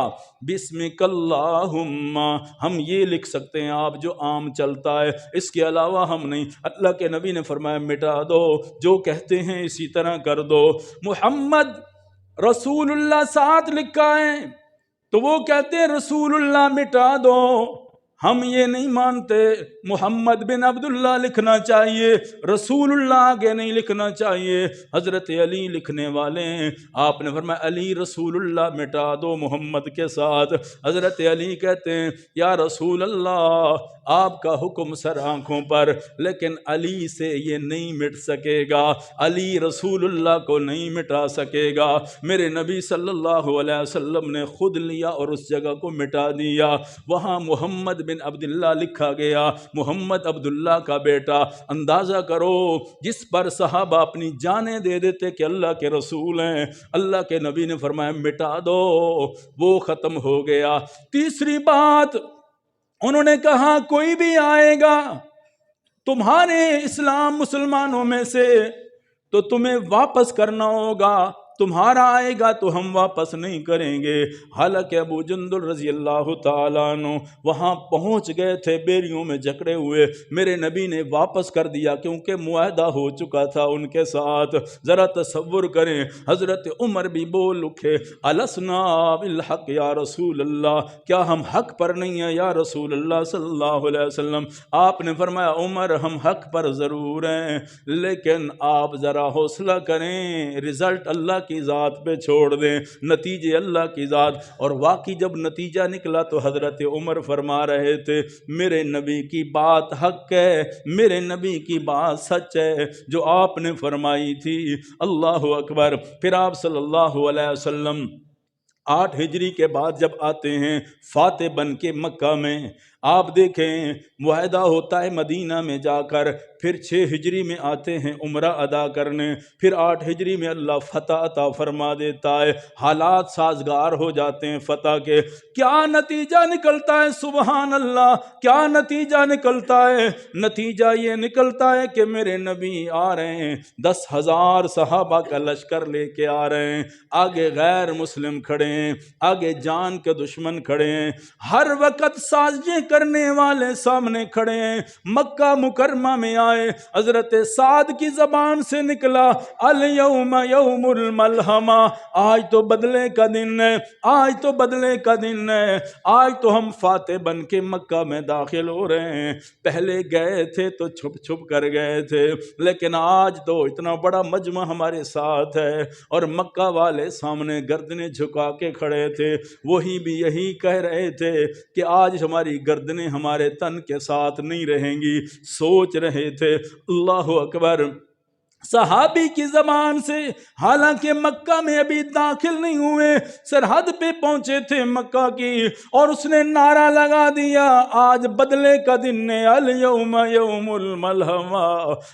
بسمک اللہم ہم یہ لکھ سکتے ہیں آپ جو عام چلتا ہے، اس کے علاوہ ہم نہیں۔ اللہ کے نبی نے فرمایا مٹا دو، جو کہتے ہیں اسی طرح کر دو۔ محمد رسول اللہ ساتھ لکھا ہے تو وہ کہتے ہیں رسول اللہ مٹا دو، ہم یہ نہیں مانتے محمد بن عبداللہ لکھنا چاہیے، رسول اللہ آگے نہیں لکھنا چاہیے، حضرت علی لکھنے والے ہیں۔ آپ نے فرمایا علی رسول اللہ مٹا دو محمد کے ساتھ۔ حضرت علی کہتے ہیں یا رسول اللہ آپ کا حکم سر آنکھوں پر، لیکن علی سے یہ نہیں مٹ سکے گا، علی رسول اللہ کو نہیں مٹا سکے گا۔ میرے نبی صلی اللہ علیہ وسلم نے خود لیا اور اس جگہ کو مٹا دیا، وہاں محمد بن عبداللہ لکھا گیا، محمد عبداللہ کا بیٹا۔ اندازہ کرو جس پر صحابہ اپنی جانیں دے دیتے کہ اللہ کے رسول ہیں، اللہ کے نبی نے فرمایا مٹا دو، وہ ختم ہو گیا۔ تیسری بات انہوں نے کہا کوئی بھی آئے گا تمہارے اسلام مسلمانوں میں سے تو تمہیں واپس کرنا ہوگا، تمہارا آئے گا تو ہم واپس نہیں کریں گے۔ حالانکہ ابو جندل رضی اللہ تعالیٰ عنہ وہاں پہنچ گئے تھے بیریوں میں جکڑے ہوئے، میرے نبی نے واپس کر دیا کیونکہ معاہدہ ہو چکا تھا ان کے ساتھ۔ ذرا تصور کریں، حضرت عمر بھی بول اٹھے السنا بالحق یا رسول اللہ، کیا ہم حق پر نہیں ہیں یا رسول اللہ صلی اللہ علیہ وسلم؟ آپ نے فرمایا عمر ہم حق پر ضرور ہیں، لیکن آپ ذرا حوصلہ کریں، رزلٹ اللہ کی ذات پہ چھوڑ دیں، نتیجے اللہ کی ذات۔ اور واقعی جب نتیجہ نکلا تو حضرت عمر فرما رہے تھے میرے نبی کی بات حق ہے، میرے نبی کی بات سچ ہے جو آپ نے فرمائی تھی۔ اللہ اکبر۔ پھر آپ صلی اللہ علیہ وسلم 8 ہجری کے بعد جب آتے ہیں فاتح بن کے مکہ میں، آپ دیکھیں معاہدہ ہوتا ہے مدینہ میں جا کر، پھر 6 ہجری میں آتے ہیں عمرہ ادا کرنے، پھر 8 ہجری میں اللہ فتح عطا فرما دیتا ہے، حالات سازگار ہو جاتے ہیں فتح کے۔ کیا نتیجہ نکلتا ہے؟ سبحان اللہ، کیا نتیجہ نکلتا ہے؟ نتیجہ یہ نکلتا ہے کہ میرے نبی آ رہے ہیں، 10,000 صحابہ کا لشکر لے کے آ رہے ہیں، آگے غیر مسلم کھڑے ہیں، آگے جان کے دشمن کھڑے ہیں، ہر وقت سازشیں کرنے والے سامنے کھڑے ہیں۔ مکہ مکرمہ میں آئے، حضرت سعد کی زبان سے نکلا الیوم یوم الملحمہ، آج تو بدلے کا دن ہے، آج تو بدلے کا دن ہے، آج تو ہم فاتح بن کے مکہ میں داخل ہو رہے ہیں۔ پہلے گئے تھے تو چھپ چھپ کر گئے تھے، لیکن آج تو اتنا بڑا مجمع ہمارے ساتھ ہے، اور مکہ والے سامنے گردنیں جھکا کے کھڑے تھے، وہی بھی یہی کہہ رہے تھے کہ آج ہماری گردنیں ہمارے تن کے ساتھ نہیں رہیں گی، سوچ رہے تھے۔ اللہ اکبر۔ صحابی کی زبان سے، حالانکہ مکہ میں ابھی داخل نہیں ہوئے، سرحد پہ پہنچے تھے مکہ کی، اور اس نے نعرہ لگا دیا آج بدلے کا دن ہے، الیوم یوم الملحمہ۔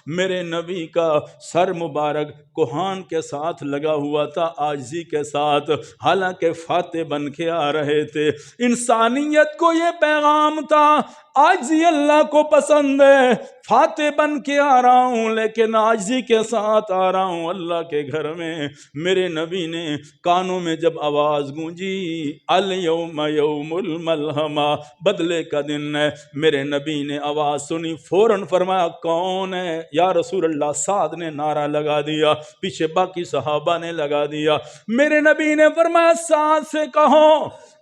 میرے نبی کا سر مبارک کوہان کے ساتھ لگا ہوا تھا، عاجزی کے ساتھ، حالانکہ فاتح بن کے آ رہے تھے۔ انسانیت کو یہ پیغام تھا، عاجزی اللہ کو پسند ہے، فاتح بن کے آ رہا ہوں لیکن عاجزی کے ساتھ آ رہا ہوں اللہ کے گھر میں۔ میرے نبی نے کانوں میں جب آواز گونجی الیوم یوم الملحمہ، بدلے کا دن ہے، میرے نبی نے آواز سنی، فوراً فرمایا کون ہے یا رسول اللہ؟ سعد نے نعرہ لگا دیا، پیچھے باقی صحابہ نے لگا دیا۔ میرے نبی نے فرمایا سعد سے کہو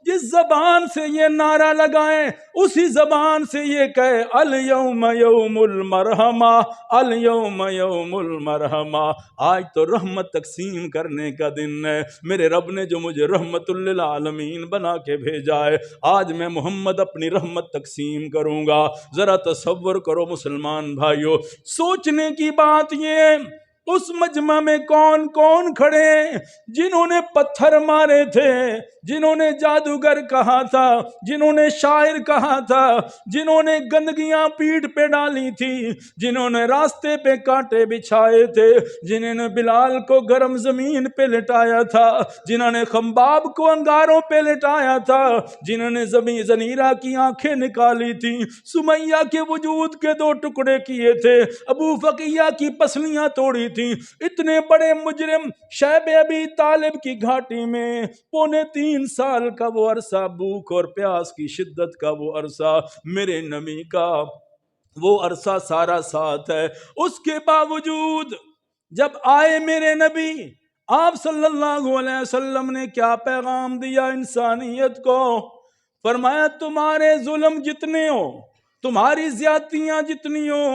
جس زبان سے یہ نعرہ لگائیں اسی زبان سے یہ کہے الیوم یوم المرحمہ، الیوم یوم المرحمہ، آج تو رحمت تقسیم کرنے کا دن ہے، میرے رب نے جو مجھے رحمت للعالمین بنا کے بھیجا ہے، آج میں محمد اپنی رحمت تقسیم کروں گا۔ ذرا تصور کرو مسلمان بھائیو، سوچنے کی بات یہ، اس مجمع میں کون کون کھڑے جنہوں نے پتھر مارے تھے، جنہوں نے جادوگر کہا تھا، جنہوں نے شاعر کہا تھا، جنہوں نے گندگیاں پیٹھ پہ ڈالی تھی، جنہوں نے راستے پہ کانٹے بچھائے تھے، جنہوں نے بلال کو گرم زمین پہ لٹایا تھا، جنہوں نے خمباب کو انگاروں پہ لٹایا تھا، جنہوں نے زنیرہ کی آنکھیں نکالی تھی، سمیہ کے وجود کے 2 ٹکڑے کیے تھے، ابو فقیہ کی پسلیاں توڑی تھی، اتنے بڑے مجرم شیب ابی طالب کی گھاٹی میں 3.25 سال کا وہ عرصہ، بھوک اور پیاس کی شدت کا وہ عرصہ، میرے نبی کا وہ عرصہ سارا ساتھ ہے، اس کے باوجود جب آئے میرے نبی، آپ صلی اللہ علیہ وسلم نے کیا پیغام دیا انسانیت کو؟ فرمایا تمہارے ظلم جتنے ہو، تمہاری زیادتیاں جتنی ہو،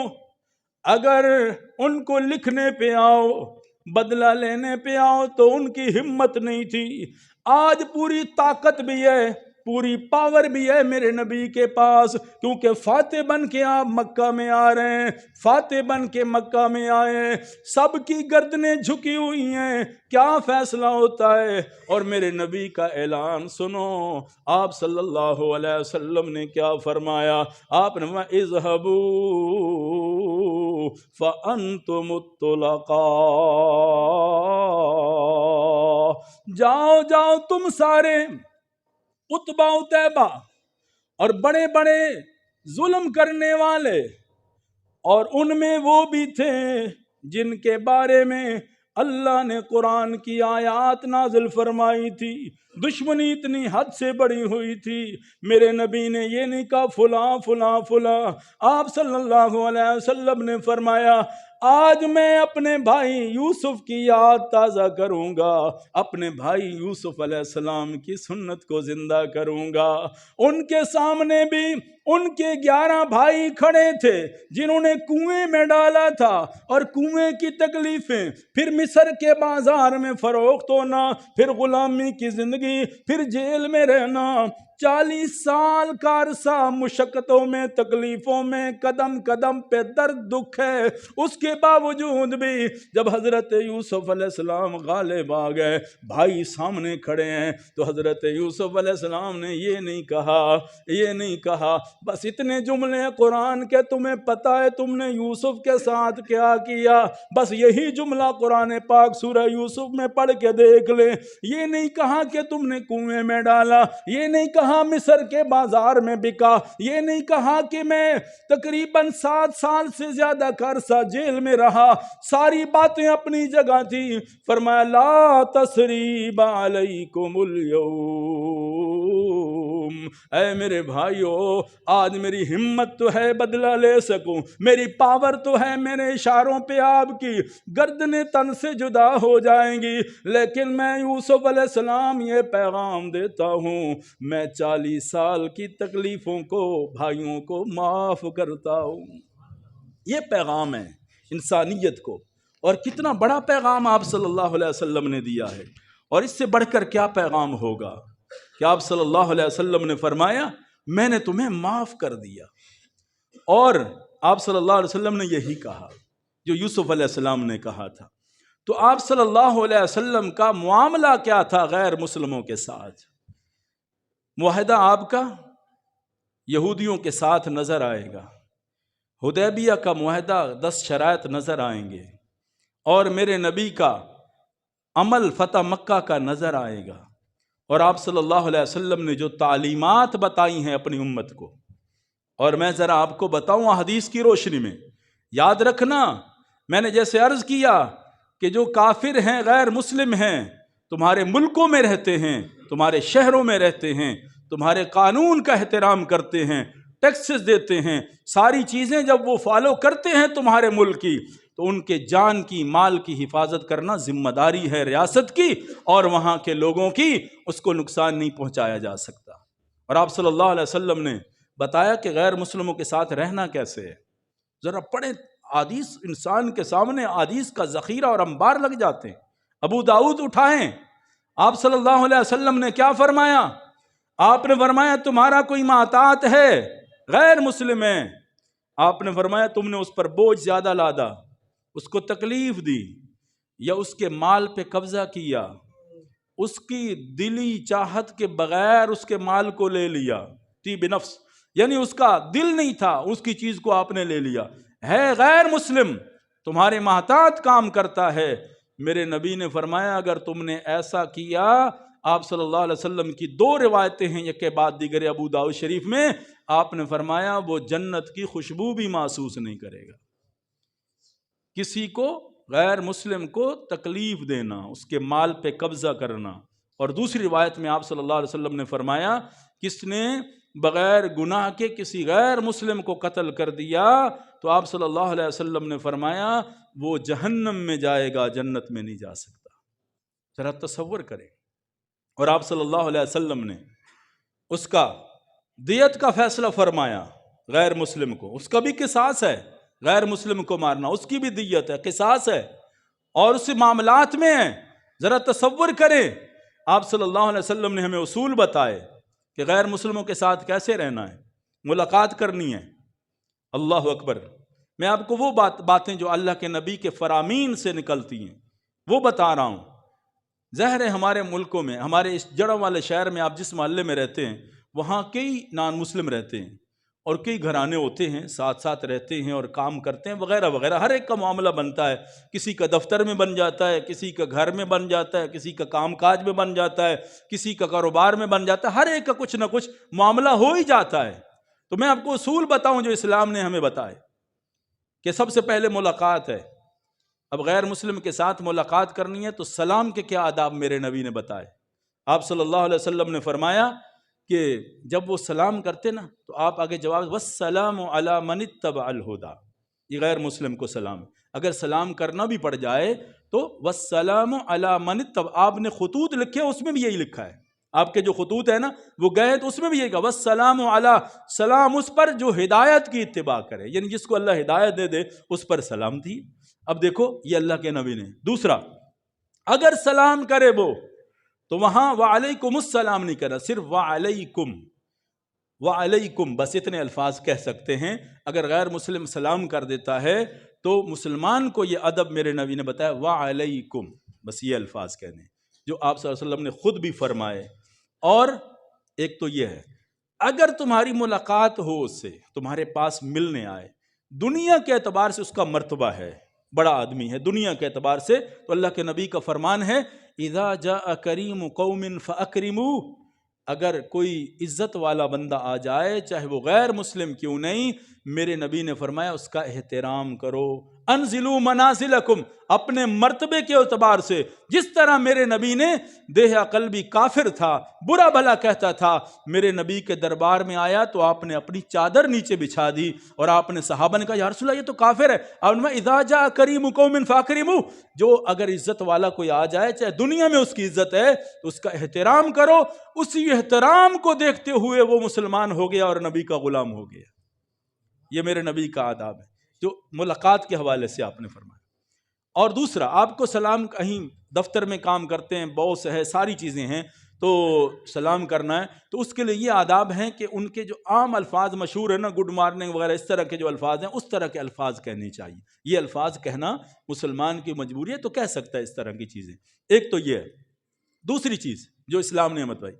اگر ان کو لکھنے پہ آؤ، بدلہ لینے پہ آؤ تو ان کی ہمت نہیں تھی۔ آج پوری طاقت بھی ہے، پوری پاور بھی ہے میرے نبی کے پاس، کیونکہ فاتح بن کے آپ مکہ میں آ رہے ہیں، فاتح بن کے مکہ میں آئے ہیں، سب کی گردنیں جھکی ہوئی ہیں، کیا فیصلہ ہوتا ہے؟ اور میرے نبی کا اعلان سنو، آپ صلی اللہ علیہ وسلم نے کیا فرمایا؟ آپ نے فرمایا اذهبوا فانتم الطلقاء، جاؤ جاؤ تم سارے، عتبہ عتیبہ اور بڑے بڑے ظلم کرنے والے، اور ان میں وہ بھی تھے جن کے بارے میں اللہ نے قرآن کی آیات نازل فرمائی تھی، دشمنی اتنی حد سے بڑی ہوئی تھی، میرے نبی نے یہ نہیں کہا فلاں فلاں فلاں، آپ صلی اللہ علیہ وسلم نے فرمایا آج میں اپنے بھائی یوسف کی یاد تازہ کروں گا، اپنے بھائی یوسف علیہ السلام کی سنت کو زندہ کروں گا۔ ان کے سامنے بھی ان کے 11 بھائی کھڑے تھے جنہوں نے کنویں میں ڈالا تھا، اور کنویں کی تکلیفیں، پھر مصر کے بازار میں فروخت ہونا، پھر غلامی کی زندگی، پھر جیل میں رہنا، 40 سال کا عرصہ مشقتوں میں، تکلیفوں میں، قدم قدم پہ درد دکھ ہے، اس کے باوجود بھی جب حضرت یوسف علیہ السلام غالب آ گئے، بھائی سامنے کھڑے ہیں، تو حضرت یوسف علیہ السلام نے یہ نہیں کہا بس اتنے جملے قرآن کے تمہیں پتا ہے تم نے یوسف کے ساتھ کیا کیا، بس یہی جملہ قرآن پاک سورہ یوسف میں پڑھ کے دیکھ لیں۔ یہ نہیں کہا کہ تم نے کنویں میں ڈالا، یہ نہیں کہا مصر کے بازار میں بکا، یہ نہیں کہا کہ میں تقریباً 7 سال سے زیادہ کا عرصہ جیل میں رہا، ساری باتیں اپنی جگہ تھی۔ فرمایا لا تثریب علیکم اليوم، اے میرے بھائیو آج میری ہمت تو ہے بدلہ لے سکوں، میری پاور تو ہے، میرے اشاروں پہ آپ کی گردنیں تن سے جدا ہو جائیں گی، لیکن میں یوسف علیہ السلام یہ پیغام دیتا ہوں، میں 40 سال کی تکلیفوں کو بھائیوں کو معاف کرتا ہوں۔ یہ پیغام ہے انسانیت کو، اور کتنا بڑا پیغام آپ صلی اللہ علیہ وسلم نے دیا ہے، اور اس سے بڑھ کر کیا پیغام ہوگا کہ آپ صلی اللہ علیہ وسلم نے فرمایا میں نے تمہیں معاف کر دیا۔ اور آپ صلی اللہ علیہ وسلم نے یہی کہا جو یوسف علیہ السلام نے کہا تھا۔ تو آپ صلی اللہ علیہ وسلم کا معاملہ کیا تھا غیر مسلموں کے ساتھ؟ معاہدہ آپ کا یہودیوں کے ساتھ نظر آئے گا، حدیبیہ کا معاہدہ 10 شرائط نظر آئیں گے، اور میرے نبی کا عمل فتح مکہ کا نظر آئے گا، اور آپ صلی اللہ علیہ وسلم نے جو تعلیمات بتائی ہیں اپنی امت کو، اور میں ذرا آپ کو بتاؤں حدیث کی روشنی میں، یاد رکھنا میں نے جیسے عرض کیا کہ جو کافر ہیں، غیر مسلم ہیں، تمہارے ملکوں میں رہتے ہیں، تمہارے شہروں میں رہتے ہیں، تمہارے قانون کا احترام کرتے ہیں، ٹیکسز دیتے ہیں، ساری چیزیں جب وہ فالو کرتے ہیں تمہارے ملک کی، تو ان کے جان کی، مال کی حفاظت کرنا ذمہ داری ہے ریاست کی، اور وہاں کے لوگوں کی، اس کو نقصان نہیں پہنچایا جا سکتا۔ اور آپ صلی اللہ علیہ وسلم نے بتایا کہ غیر مسلموں کے ساتھ رہنا کیسے ہے۔ ذرا پڑھیں حدیث، انسان کے سامنے حدیث کا ذخیرہ اور انبار لگ جاتے ہیں۔ ابو داؤد اٹھائیں، آپ صلی اللہ علیہ وسلم نے کیا فرمایا؟ آپ نے فرمایا تمہارا کوئی محتاط ہے، غیر مسلم ہے، آپ نے فرمایا تم نے اس پر بوجھ زیادہ لادا، اس کو تکلیف دی، یا اس کے مال پہ قبضہ کیا، اس کی دلی چاہت کے بغیر اس کے مال کو لے لیا، طیب نفس، یعنی اس کا دل نہیں تھا، اس کی چیز کو آپ نے لے لیا، ہے غیر مسلم، تمہارے محتاط کام کرتا ہے۔ میرے نبی نے فرمایا اگر تم نے ایسا کیا، آپ صلی اللہ علیہ وسلم کی 2 روایتیں ہیں یک کے بعد دیگر ابو داؤد شریف میں، آپ نے فرمایا وہ جنت کی خوشبو بھی محسوس نہیں کرے گا۔ کسی کو، غیر مسلم کو تکلیف دینا، اس کے مال پہ قبضہ کرنا، اور دوسری روایت میں آپ صلی اللہ علیہ وسلم نے فرمایا کس نے بغیر گناہ کے کسی غیر مسلم کو قتل کر دیا، تو آپ صلی اللہ علیہ وسلم نے فرمایا وہ جہنم میں جائے گا، جنت میں نہیں جا سکتا۔ ذرا تصور کریں۔ اور آپ صلی اللہ علیہ وسلم نے اس کا دیت کا فیصلہ فرمایا غیر مسلم کو، اس کا بھی قصاص ہے، غیر مسلم کو مارنا اس کی بھی دیت ہے، قصاص ہے، اور اس معاملات میں ہے۔ ذرا تصور کریں، آپ صلی اللہ علیہ وسلم نے ہمیں اصول بتائے کہ غیر مسلموں کے ساتھ کیسے رہنا ہے، ملاقات کرنی ہے۔ اللہ اکبر۔ میں آپ کو وہ باتیں جو اللہ کے نبی کے فرامین سے نکلتی ہیں وہ بتا رہا ہوں۔ ظاہر ہے ہمارے ملکوں میں، ہمارے اس جڑوں والے شہر میں، آپ جس محلے میں رہتے ہیں وہاں کئی نان مسلم رہتے ہیں، اور کئی گھرانے ہوتے ہیں، ساتھ ساتھ رہتے ہیں اور کام کرتے ہیں وغیرہ وغیرہ، ہر ایک کا معاملہ بنتا ہے، کسی کا دفتر میں بن جاتا ہے، کسی کا گھر میں بن جاتا ہے، کسی کا کام کاج میں بن جاتا ہے، کسی کا کاروبار میں بن جاتا ہے، ہر ایک کا کچھ نہ کچھ معاملہ ہو ہی جاتا ہے۔ تو میں آپ کو اصول بتاؤں جو اسلام نے ہمیں بتائے کہ سب سے پہلے ملاقات ہے۔ اب غیر مسلم کے ساتھ ملاقات کرنی ہے تو سلام کے کیا آداب میرے نبی نے بتائے۔ آپ صلی اللہ علیہ وسلم نے فرمایا کہ جب وہ سلام کرتے نا تو آپ آگے جواب والسلام علی من اتبع الہدی، یہ غیر مسلم کو سلام۔ اگر سلام کرنا بھی پڑ جائے تو والسلام علی من اتبع، آپ نے خطوط لکھے اس میں بھی یہی لکھا ہے، آپ کے جو خطوط ہے نا وہ گئے تو اس میں بھی یہی کہا والسلام علی، سلام اس پر جو ہدایت کی اتباع کرے، یعنی جس کو اللہ ہدایت دے دے اس پر سلام تھی۔ اب دیکھو یہ اللہ کے نبی نے۔ دوسرا، اگر سلام کرے وہ تو وہاں وعلیکم السلام نہیں کہنا، صرف وعلیکم، وعلیکم بس اتنے الفاظ کہہ سکتے ہیں۔ اگر غیر مسلم سلام کر دیتا ہے تو مسلمان کو یہ ادب میرے نبی نے بتایا وعلیکم، بس یہ الفاظ کہنے جو آپ صلی اللہ علیہ وسلم نے خود بھی فرمائے۔ اور ایک تو یہ ہے اگر تمہاری ملاقات ہو اس سے، تمہارے پاس ملنے آئے، دنیا کے اعتبار سے اس کا مرتبہ ہے، بڑا آدمی ہے دنیا کے اعتبار سے، تو اللہ کے نبی کا فرمان ہے اذا جاء کریم قوم فاکرموا، اگر کوئی عزت والا بندہ آ جائے چاہے وہ غیر مسلم کیوں نہیں، میرے نبی نے فرمایا اس کا احترام کرو۔ انزلوا منازلکم، اپنے مرتبے کے اعتبار سے، جس طرح میرے نبی نے دیہ قلبی کافر تھا، برا بھلا کہتا تھا، میرے نبی کے دربار میں آیا تو آپ نے اپنی چادر نیچے بچھا دی اور آپ نے صحابہ نے کہا یا رسول اللہ یہ تو کافر ہے۔ آپ نے اذا جاء کریم قوم فاکرموا، جو اگر عزت والا کوئی آ جائے چاہے دنیا میں اس کی عزت ہے تو اس کا احترام کرو۔ اسی احترام کو دیکھتے ہوئے وہ مسلمان ہو گیا اور نبی کا غلام ہو گیا۔ یہ میرے نبی کا آداب ہے جو ملاقات کے حوالے سے آپ نے فرمایا۔ اور دوسرا، آپ کو سلام، کہیں دفتر میں کام کرتے ہیں، باس ہے، ساری چیزیں ہیں تو سلام کرنا ہے، تو اس کے لیے یہ آداب ہیں کہ ان کے جو عام الفاظ مشہور ہیں نا، گڈ مارننگ وغیرہ، اس طرح کے جو الفاظ ہیں اس طرح کے الفاظ کہنے چاہیے۔ یہ الفاظ کہنا مسلمان کی مجبوری ہے تو کہہ سکتا ہے اس طرح کی چیزیں۔ ایک تو یہ ہے۔ دوسری چیز جو اسلام نے بتائی،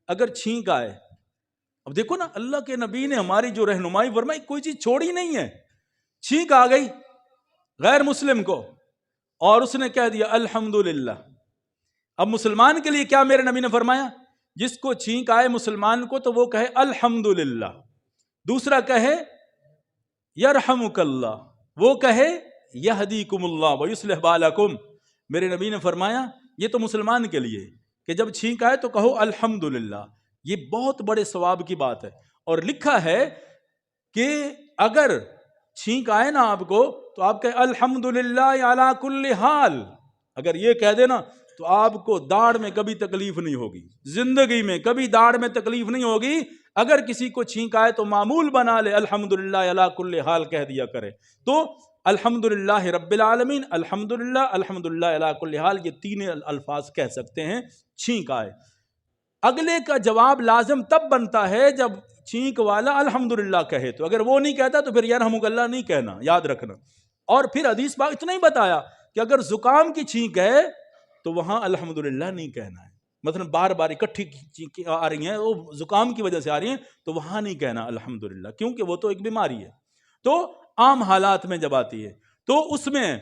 اگر چھینک آئے، اب دیکھو نا اللہ کے نبی نے ہماری جو رہنمائی فرمائی کوئی چیز چھوڑی نہیں ہے۔ چھینک آ گئی غیر مسلم کو اور اس نے کہہ دیا الحمدللہ، اب مسلمان کے لیے کیا میرے نبی نے فرمایا؟ جس کو چھینک آئے مسلمان کو تو وہ کہے الحمدللہ، دوسرا کہے یرحمک اللہ، وہ کہے یہدیکم اللہ ویصلح بالکم۔ میرے نبی نے فرمایا یہ تو مسلمان کے لیے کہ جب چھینک آئے تو کہو الحمدللہ، یہ بہت بڑے ثواب کی بات ہے۔ اور لکھا ہے کہ اگر چھینک آئے نا آپ کو تو آپ کہے الحمدللہ علی کل حال، اگر یہ کہہ دینا تو آپ کو داڑھ میں کبھی تکلیف نہیں ہوگی، زندگی میں کبھی داڑھ میں تکلیف نہیں ہوگی۔ اگر کسی کو چھینک آئے تو معمول بنا لے الحمدللہ علی کل حال کہہ دیا کرے۔ تو الحمدللہ رب العالمین، الحمدللہ، الحمدللہ علی کل حال، یہ تین الفاظ کہہ سکتے ہیں چھینک آئے۔ اگلے کا جواب لازم تب بنتا ہے جب چھینک والا الحمدللہ کہے، تو اگر وہ نہیں کہتا تو پھر یرحمک اللہ نہیں کہنا، یاد رکھنا۔ اور پھر حدیث پاک اتنا ہی بتایا کہ اگر زکام کی چھینک ہے تو وہاں الحمدللہ نہیں کہنا ہے، مثلا بار بار اکٹھی چھینکیں آ رہی ہیں، وہ زکام کی وجہ سے آ رہی ہیں، تو وہاں نہیں کہنا الحمدللہ، کیونکہ وہ تو ایک بیماری ہے۔ تو عام حالات میں جب آتی ہے تو اس میں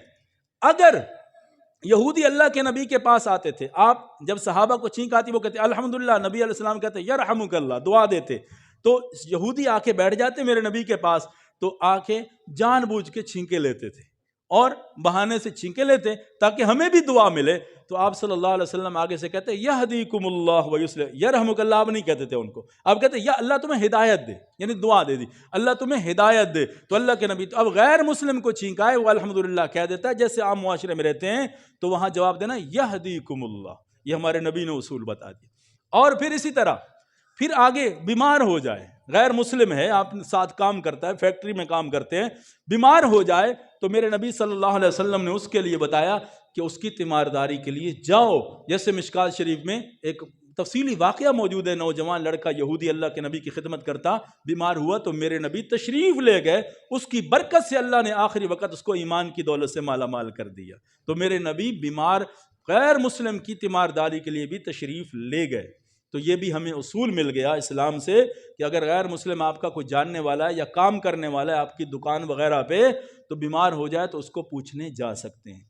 اگر یہودی اللہ کے نبی کے پاس آتے تھے، آپ جب صحابہ کو چھینک آتی وہ کہتے الحمدللہ، نبی علیہ السلام کہتے یرحمک اللہ، دعا دیتے، تو یہودی آ کے بیٹھ جاتے میرے نبی کے پاس، تو آ کے جان بوجھ کے چھینکے لیتے تھے اور بہانے سے چھینکے لیتے تاکہ ہمیں بھی دعا ملے۔ تو آپ صلی اللہ علیہ وسلم آگے سے کہتے یہدیکم اللہ ویصلح، یرحمک اللہ آپ نہیں کہتے تھے ان کو، آپ کہتے یا اللہ تمہیں ہدایت دے، یعنی دعا دے دی اللہ تمہیں ہدایت دے۔ تو اللہ کے نبی تو اب غیر مسلم کو چھینک آئے وہ الحمدللہ کہہ دیتا ہے، جیسے عام معاشرے میں رہتے ہیں تو وہاں جواب دینا یہدیکم اللہ، یہ ہمارے نبی نے اصول بتا دیا۔ اور پھر اسی طرح پھر آگے بیمار ہو جائے غیر مسلم ہے، آپ ساتھ کام کرتا ہے، فیکٹری میں کام کرتے ہیں، بیمار ہو جائے تو میرے نبی صلی اللہ علیہ وسلم نے اس کے لیے بتایا کہ اس کی تیمارداری کے لیے جاؤ. جیسے مشکات شریف میں ایک تفصیلی واقعہ موجود ہے، نوجوان لڑکا یہودی اللہ کے نبی کی خدمت کرتا بیمار ہوا تو میرے نبی تشریف لے گئے، اس کی برکت سے اللہ نے آخری وقت اس کو ایمان کی دولت سے مالا مال کر دیا. تو میرے نبی بیمار غیر مسلم کی تیمارداری کے لیے بھی تشریف لے گئے. تو یہ بھی ہمیں اصول مل گیا اسلام سے کہ اگر غیر مسلم آپ کا کوئی جاننے والا ہے یا کام کرنے والا ہے آپ کی دکان وغیرہ پہ، تو بیمار ہو جائے تو اس کو پوچھنے جا سکتے ہیں.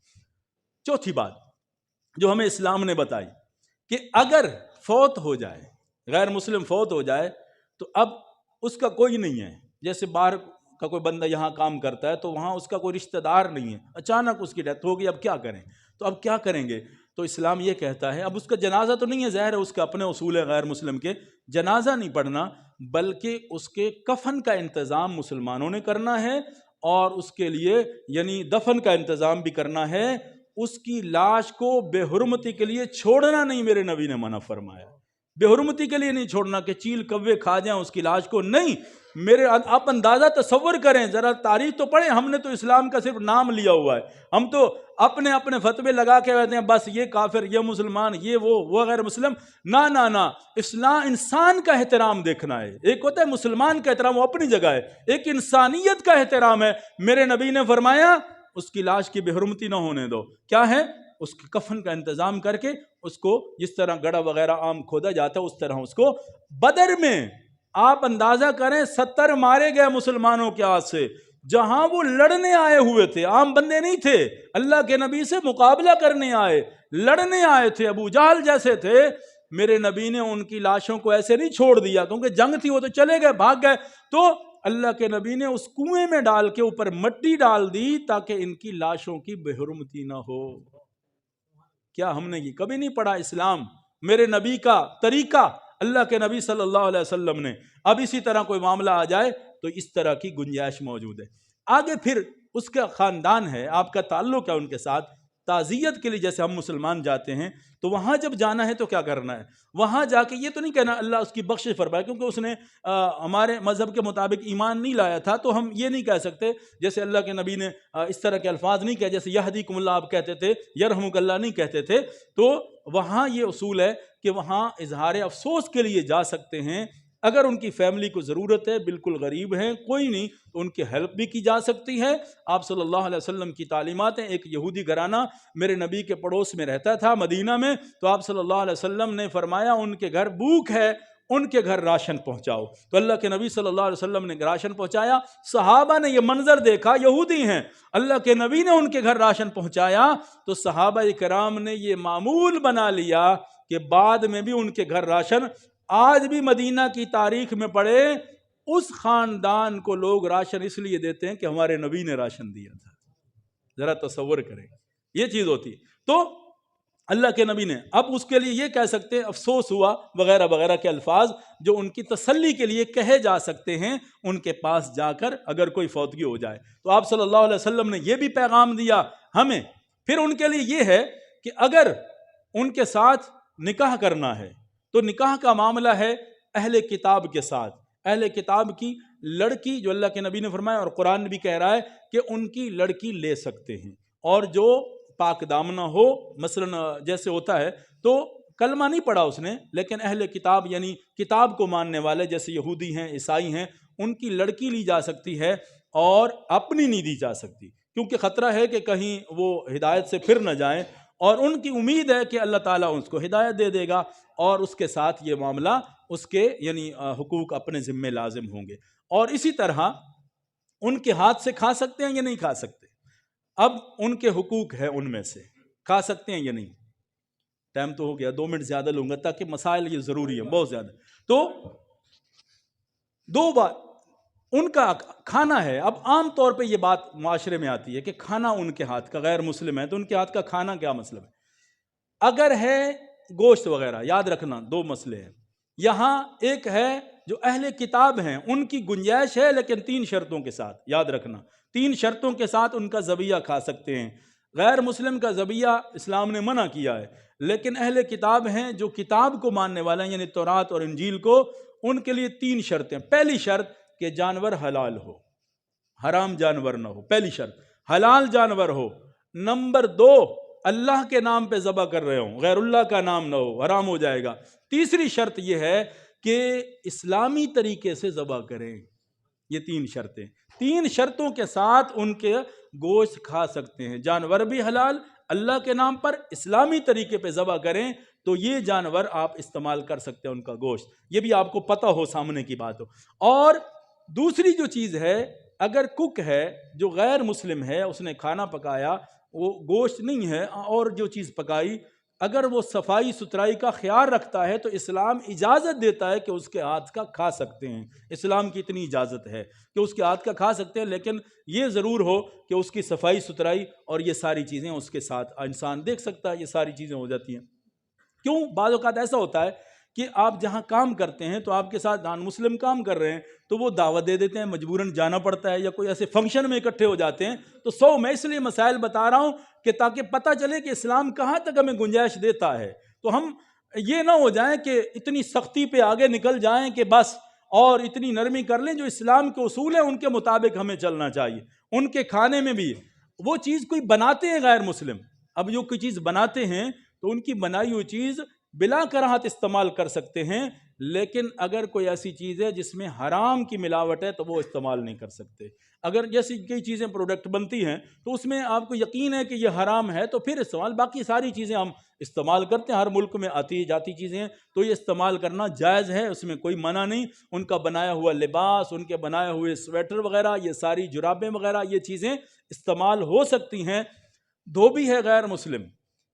چوتھی بات جو ہمیں اسلام نے بتائی کہ اگر فوت ہو جائے، غیر مسلم فوت ہو جائے تو اب اس کا کوئی نہیں ہے. جیسے باہر کا کوئی بندہ یہاں کام کرتا ہے تو وہاں اس کا کوئی رشتہ دار نہیں ہے، اچانک اس کی ڈیتھ ہو گئی، اب کیا کریں؟ تو اب کیا کریں گے؟ تو اسلام یہ کہتا ہے اب اس کا جنازہ تو نہیں ہے، ظاہر ہے اس کا اپنے اصول ہے غیر مسلم کے، جنازہ نہیں پڑھنا بلکہ اس کے کفن کا انتظام مسلمانوں نے کرنا ہے اور اس کے لیے یعنی دفن کا انتظام بھی کرنا ہے. اس کی لاش کو بے حرمتی کے لیے چھوڑنا نہیں، میرے نبی نے منع فرمایا. بے حرمتی کے لیے نہیں چھوڑنا کہ چیل کوے کھا جائیں اس کی لاش کو، نہیں. میرے آپ اندازہ تصور کریں، ذرا تاریخ تو پڑھیں. ہم نے تو اسلام کا صرف نام لیا ہوا ہے، ہم تو اپنے فتوے لگا کے رہتے ہیں بس یہ کافر، یہ مسلمان، یہ وہ غیر مسلم. نہ اسلام انسان کا احترام دیکھنا ہے. ایک ہوتا ہے مسلمان کا احترام، وہ اپنی جگہ ہے، ایک انسانیت کا احترام ہے. میرے نبی نے فرمایا اس کی لاش کی بے حرمتی نہ ہونے دو. کیا ہے؟ اس کے کفن کا انتظام کر کے اس کو جس طرح گڑھا وغیرہ عام کھودا جاتا ہے اس طرح اس کو. بدر میں آپ اندازہ کریں 70 مارے گئے مسلمانوں کے ہاتھ سے، جہاں وہ لڑنے آئے ہوئے تھے، عام بندے نہیں تھے، اللہ کے نبی سے مقابلہ کرنے آئے، لڑنے آئے تھے، ابو جہل جیسے تھے. میرے نبی نے ان کی لاشوں کو ایسے نہیں چھوڑ دیا کیونکہ جنگ تھی، وہ تو چلے گئے، بھاگ گئے. تو اللہ کے نبی نے اس کنویں میں ڈال کے اوپر مٹی ڈال دی تاکہ ان کی لاشوں کی بے حرمتی نہ ہو. کیا ہم نے یہ کبھی نہیں پڑھا؟ اسلام میرے نبی کا طریقہ، اللہ کے نبی صلی اللہ علیہ وسلم نے. اب اسی طرح کوئی معاملہ آ جائے تو اس طرح کی گنجائش موجود ہے. آگے پھر اس کا خاندان ہے، آپ کا تعلق ہے ان کے ساتھ. تعزیت کے لیے جیسے ہم مسلمان جاتے ہیں تو وہاں جب جانا ہے تو کیا کرنا ہے؟ وہاں جا کے یہ تو نہیں کہنا اللہ اس کی بخشش فرمائے، کیونکہ اس نے ہمارے مذہب کے مطابق ایمان نہیں لایا تھا، تو ہم یہ نہیں کہہ سکتے. جیسے اللہ کے نبی نے اس طرح کے الفاظ نہیں کہے، جیسے یہدیکم اللہ آپ کہتے تھے، یرحمک اللہ نہیں کہتے تھے. تو وہاں یہ اصول ہے کہ وہاں اظہار افسوس کے لیے جا سکتے ہیں. اگر ان کی فیملی کو ضرورت ہے، بالکل غریب ہیں، کوئی نہیں، تو ان کی ہیلپ بھی کی جا سکتی ہے. آپ صلی اللہ علیہ وسلم کی تعلیمات ہیں. ایک یہودی گھرانہ میرے نبی کے پڑوس میں رہتا تھا مدینہ میں، تو آپ صلی اللہ علیہ وسلم نے فرمایا ان کے گھر بھوک ہے، ان کے گھر راشن پہنچاؤ. تو اللہ کے نبی صلی اللہ علیہ وسلم نے راشن پہنچایا. صحابہ نے یہ منظر دیکھا، یہودی ہیں، اللہ کے نبی نے ان کے گھر راشن پہنچایا، تو صحابہ کرام نے یہ معمول بنا لیا کہ بعد میں بھی ان کے گھر راشن. آج بھی مدینہ کی تاریخ میں پڑھے، اس خاندان کو لوگ راشن اس لیے دیتے ہیں کہ ہمارے نبی نے راشن دیا تھا. ذرا تصور کریں، یہ چیز ہوتی. تو اللہ کے نبی نے اب اس کے لیے یہ کہہ سکتے ہیں افسوس ہوا وغیرہ وغیرہ کے الفاظ جو ان کی تسلی کے لیے کہے جا سکتے ہیں ان کے پاس جا کر اگر کوئی فوتگی ہو جائے. تو آپ صلی اللہ علیہ وسلم نے یہ بھی پیغام دیا ہمیں. پھر ان کے لیے یہ ہے کہ اگر ان کے ساتھ نکاح کرنا ہے تو نکاح کا معاملہ ہے اہل کتاب کے ساتھ. اہل کتاب کی لڑکی جو اللہ کے نبی نے فرمایا اور قرآن بھی کہہ رہا ہے کہ ان کی لڑکی لے سکتے ہیں، اور جو پاک دامنہ ہو، مثلا جیسے ہوتا ہے تو کلمہ نہیں پڑھا اس نے لیکن اہل کتاب یعنی کتاب کو ماننے والے جیسے یہودی ہیں، عیسائی ہیں، ان کی لڑکی لی جا سکتی ہے اور اپنی نہیں دی جا سکتی، کیونکہ خطرہ ہے کہ کہیں وہ ہدایت سے پھر نہ جائیں، اور ان کی امید ہے کہ اللہ تعالیٰ اس کو ہدایت دے دے گا اور اس کے ساتھ یہ معاملہ اس کے یعنی حقوق اپنے ذمے لازم ہوں گے. اور اسی طرح ان کے ہاتھ سے کھا سکتے ہیں یا نہیں کھا سکتے؟ اب ان کے حقوق ہے، ان میں سے کھا سکتے ہیں یا نہیں؟ ٹائم تو ہو گیا، 2 منٹ زیادہ لوں گا تاکہ مسائل یہ ضروری ہیں بہت زیادہ. تو 2 بات ان کا کھانا ہے. اب عام طور پہ یہ بات معاشرے میں آتی ہے کہ کھانا ان کے ہاتھ کا، غیر مسلم ہے تو ان کے ہاتھ کا کھانا کیا مطلب ہے؟ اگر ہے گوشت وغیرہ، یاد رکھنا 2 مسئلے ہیں یہاں. ایک ہے جو اہل کتاب ہیں ان کی گنجائش ہے لیکن 3 شرطوں کے ساتھ، یاد رکھنا 3 شرطوں کے ساتھ ان کا ذبیحہ کھا سکتے ہیں. غیر مسلم کا ذبیحہ اسلام نے منع کیا ہے، لیکن اہل کتاب ہیں جو کتاب کو ماننے والے ہیں، یعنی تورات اور انجیل کو، ان کے لیے 3 شرطیں۔ پہلی شرط کہ جانور حلال ہو، حرام جانور نہ ہو، پہلی شرط حلال جانور ہو۔ نمبر 2، اللہ کے نام پہ ذبح کر رہے ہوں، غیر اللہ کا نام نہ ہو، حرام ہو جائے گا۔ تیسری شرط یہ ہے کہ اسلامی طریقے سے ذبح کریں۔ یہ 3 شرطیں، 3 شرطوں کے ساتھ ان کے گوشت کھا سکتے ہیں۔ جانور بھی حلال، اللہ کے نام پر اسلامی طریقے پہ ذبح کریں تو یہ جانور آپ استعمال کر سکتے ہیں، ان کا گوشت، یہ بھی آپ کو پتہ ہو، سامنے کی بات ہو۔ اور دوسری جو چیز ہے، اگر کک ہے جو غیر مسلم ہے، اس نے کھانا پکایا، وہ گوشت نہیں ہے اور جو چیز پکائی، اگر وہ صفائی ستھرائی کا خیال رکھتا ہے تو اسلام اجازت دیتا ہے کہ اس کے ہاتھ کا کھا سکتے ہیں۔ اسلام کی اتنی اجازت ہے کہ اس کے ہاتھ کا کھا سکتے ہیں، لیکن یہ ضرور ہو کہ اس کی صفائی ستھرائی اور یہ ساری چیزیں اس کے ساتھ انسان دیکھ سکتا ہے، یہ ساری چیزیں ہو جاتی ہیں۔ کیوں؟ بعض اوقات ایسا ہوتا ہے کہ آپ جہاں کام کرتے ہیں تو آپ کے ساتھ نان مسلم کام کر رہے ہیں، تو وہ دعوت دے دیتے ہیں، مجبوراً جانا پڑتا ہے، یا کوئی ایسے فنکشن میں اکٹھے ہو جاتے ہیں۔ تو میں اس لیے مسائل بتا رہا ہوں کہ تاکہ پتہ چلے کہ اسلام کہاں تک ہمیں گنجائش دیتا ہے، تو ہم یہ نہ ہو جائیں کہ اتنی سختی پہ آگے نکل جائیں کہ بس، اور اتنی نرمی کر لیں۔ جو اسلام کے اصول ہیں ان کے مطابق ہمیں چلنا چاہیے۔ ان کے کھانے میں بھی وہ چیز کوئی بناتے ہیں غیر مسلم، اب جو کوئی چیز بناتے ہیں تو ان کی بنائی ہوئی چیز بلا کراہت استعمال کر سکتے ہیں، لیکن اگر کوئی ایسی چیز ہے جس میں حرام کی ملاوٹ ہے تو وہ استعمال نہیں کر سکتے۔ اگر جیسی کئی چیزیں پروڈکٹ بنتی ہیں تو اس میں آپ کو یقین ہے کہ یہ حرام ہے تو پھر استعمال، باقی ساری چیزیں ہم استعمال کرتے ہیں، ہر ملک میں آتی جاتی چیزیں ہیں تو یہ استعمال کرنا جائز ہے، اس میں کوئی منع نہیں۔ ان کا بنایا ہوا لباس، ان کے بنائے ہوئے سویٹر وغیرہ، یہ ساری جرابیں وغیرہ، یہ چیزیں استعمال ہو سکتی ہیں۔ دھوبی ہے غیر مسلم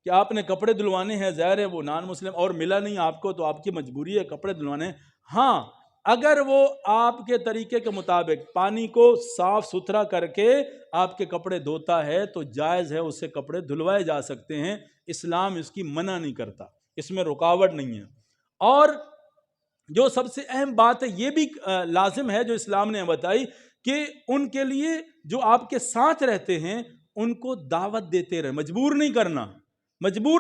کہ آپ نے کپڑے دھلوانے ہیں، ظاہر ہے وہ نان مسلم اور ملا نہیں آپ کو تو آپ کی مجبوری ہے کپڑے دھلوانے۔ ہاں، اگر وہ آپ کے طریقے کے مطابق پانی کو صاف ستھرا کر کے آپ کے کپڑے دھوتا ہے تو جائز ہے، اس سے کپڑے دھلوائے جا سکتے ہیں، اسلام اس کی منع نہیں کرتا، اس میں رکاوٹ نہیں ہے۔ اور جو سب سے اہم بات ہے یہ بھی لازم ہے جو اسلام نے بتائی کہ ان کے لیے جو آپ کے ساتھ رہتے ہیں ان کو دعوت دیتے رہے، مجبور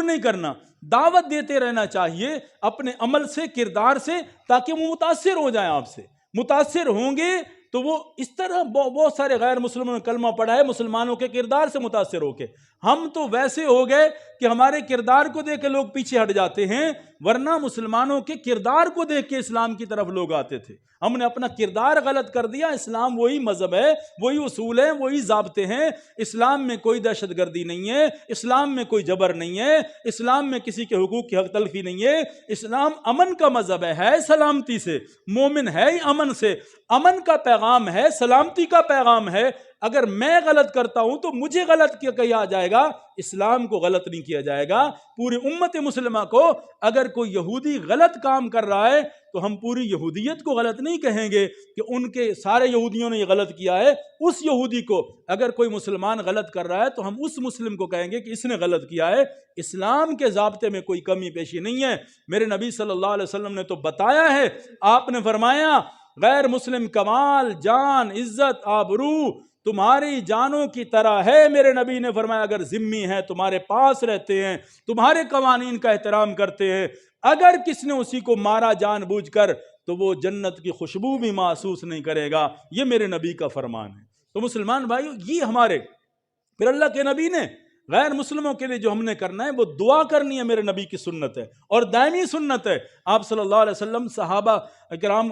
نہیں کرنا، دعوت دیتے رہنا چاہیے اپنے عمل سے، کردار سے، تاکہ وہ متاثر ہو جائیں آپ سے۔ متاثر ہوں گے تو وہ اس طرح بہت سارے غیر مسلموں نے کلمہ پڑھا ہے مسلمانوں کے کردار سے متاثر ہو کے۔ ہم تو ویسے ہو گئے کہ ہمارے کردار کو دیکھ کے لوگ پیچھے ہٹ جاتے ہیں، ورنہ مسلمانوں کے کردار کو دیکھ کے اسلام کی طرف لوگ آتے تھے۔ ہم نے اپنا کردار غلط کر دیا۔ اسلام وہی مذہب ہے، وہی اصول ہیں، وہی ضابطے ہیں۔ اسلام میں کوئی دہشت گردی نہیں ہے، اسلام میں کوئی جبر نہیں ہے، اسلام میں کسی کے حقوق کی حق تلفی نہیں ہے۔ اسلام امن کا مذہب ہے سلامتی سے، مومن ہے ہی امن سے، امن کا پیغام ہے، سلامتی کا پیغام ہے۔ اگر میں غلط کرتا ہوں تو مجھے غلط کیا جائے گا، اسلام کو غلط نہیں کیا جائے گا۔ پوری امت مسلمہ کو اگر کوئی یہودی غلط کام کر رہا ہے تو ہم پوری یہودیت کو غلط نہیں کہیں گے کہ ان کے سارے یہودیوں نے یہ غلط کیا ہے۔ اس یہودی کو اگر کوئی مسلمان غلط کر رہا ہے تو ہم اس مسلم کو کہیں گے کہ اس نے غلط کیا ہے۔ اسلام کے ضابطے میں کوئی کمی پیشی نہیں ہے۔ میرے نبی صلی اللہ علیہ وسلم نے تو بتایا ہے، آپ نے فرمایا غیر مسلم کمال، جان، عزت، آبرو تمہاری جانوں کی طرح ہے۔ میرے نبی نے فرمایا اگر ذمی ہیں، تمہارے پاس رہتے ہیں، تمہارے قوانین کا احترام کرتے ہیں، اگر کس نے اسی کو مارا جان بوجھ کر تو وہ جنت کی خوشبو بھی محسوس نہیں کرے گا۔ یہ میرے نبی کا فرمان ہے۔ تو مسلمان بھائیو، یہ ہمارے پھر اللہ کے نبی نے غیر مسلموں کے لیے جو ہم نے کرنا ہے وہ دعا کرنی ہے، میرے نبی کی سنت ہے اور دائمی سنت ہے۔ آپ صلی اللہ علیہ وسلم، صحابہ کرام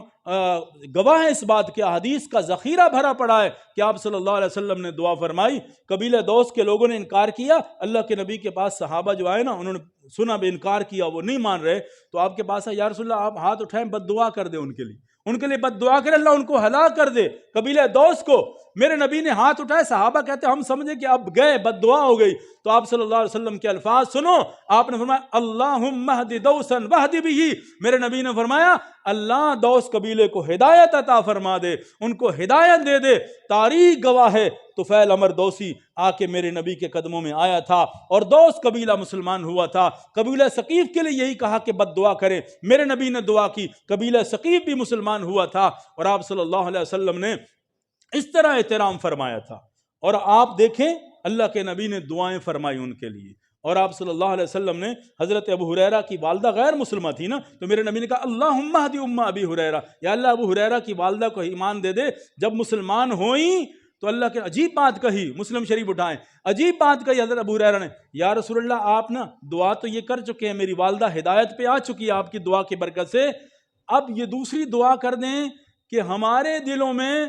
گواہ ہیں اس بات کے، حدیث کا ذخیرہ بھرا پڑا ہے کہ آپ صلی اللہ علیہ وسلم نے دعا فرمائی۔ قبیلہ دوس کے لوگوں نے انکار کیا، اللہ کے نبی کے پاس صحابہ جو آئے نا، انہوں نے سنا بھی انکار کیا، وہ نہیں مان رہے، تو آپ کے پاس ہے، یا رسول اللہ آپ ہاتھ اٹھائیں، بد دعا کر دیں ان کے لیے بد دعا کرے، اللہ ان کو ہلاک کر دے، قبیلہ دوس کو۔ میرے نبی نے ہاتھ اٹھائے، صحابہ کہتے ہم سمجھے کہ اب گئے، بد دعا ہو گئی، تو آپ صلی اللہ علیہ وسلم کے الفاظ سنو، آپ نے فرمایا اللہم اہد دوسا واہد بہ، میرے نبی نے فرمایا اللہ دوس قبیلے کو ہدایت عطا فرما دے، ان کو ہدایت دے دے۔ تاریخ گواہ ہے طفیل عمر دوسی آ کے میرے نبی کے قدموں میں آیا تھا اور دوس قبیلہ مسلمان ہوا تھا۔ قبیلہ ثقیف کے لیے یہی کہا کہ بد دعا کرے، میرے نبی نے دعا کی، قبیلہ ثقیف بھی مسلمان ہوا تھا اور آپ صلی اللہ علیہ وسلم نے اس طرح احترام فرمایا تھا۔ اور آپ دیکھیں اللہ کے نبی نے دعائیں فرمائی ان کے لیے، اور آپ صلی اللہ علیہ وسلم نے حضرت ابو ہریرہ کی والدہ غیر مسلمہ تھی نا، تو میرے نبی نے کہا اللہم اہدی ام ابی ہریرہ، یا اللہ ابو ہریرہ کی والدہ کو ایمان دے دے۔ جب مسلمان ہوئیں تو اللہ کے عجیب بات کہی، مسلم شریف اٹھائیں، عجیب بات کہی حضرت ابو ہریرہ نے، یا رسول اللہ آپ نا دعا تو یہ کر چکے ہیں، میری والدہ ہدایت پہ آ چکی ہے آپ کی دعا کی برکت سے، اب یہ دوسری دعا کر دیں کہ ہمارے دلوں میں،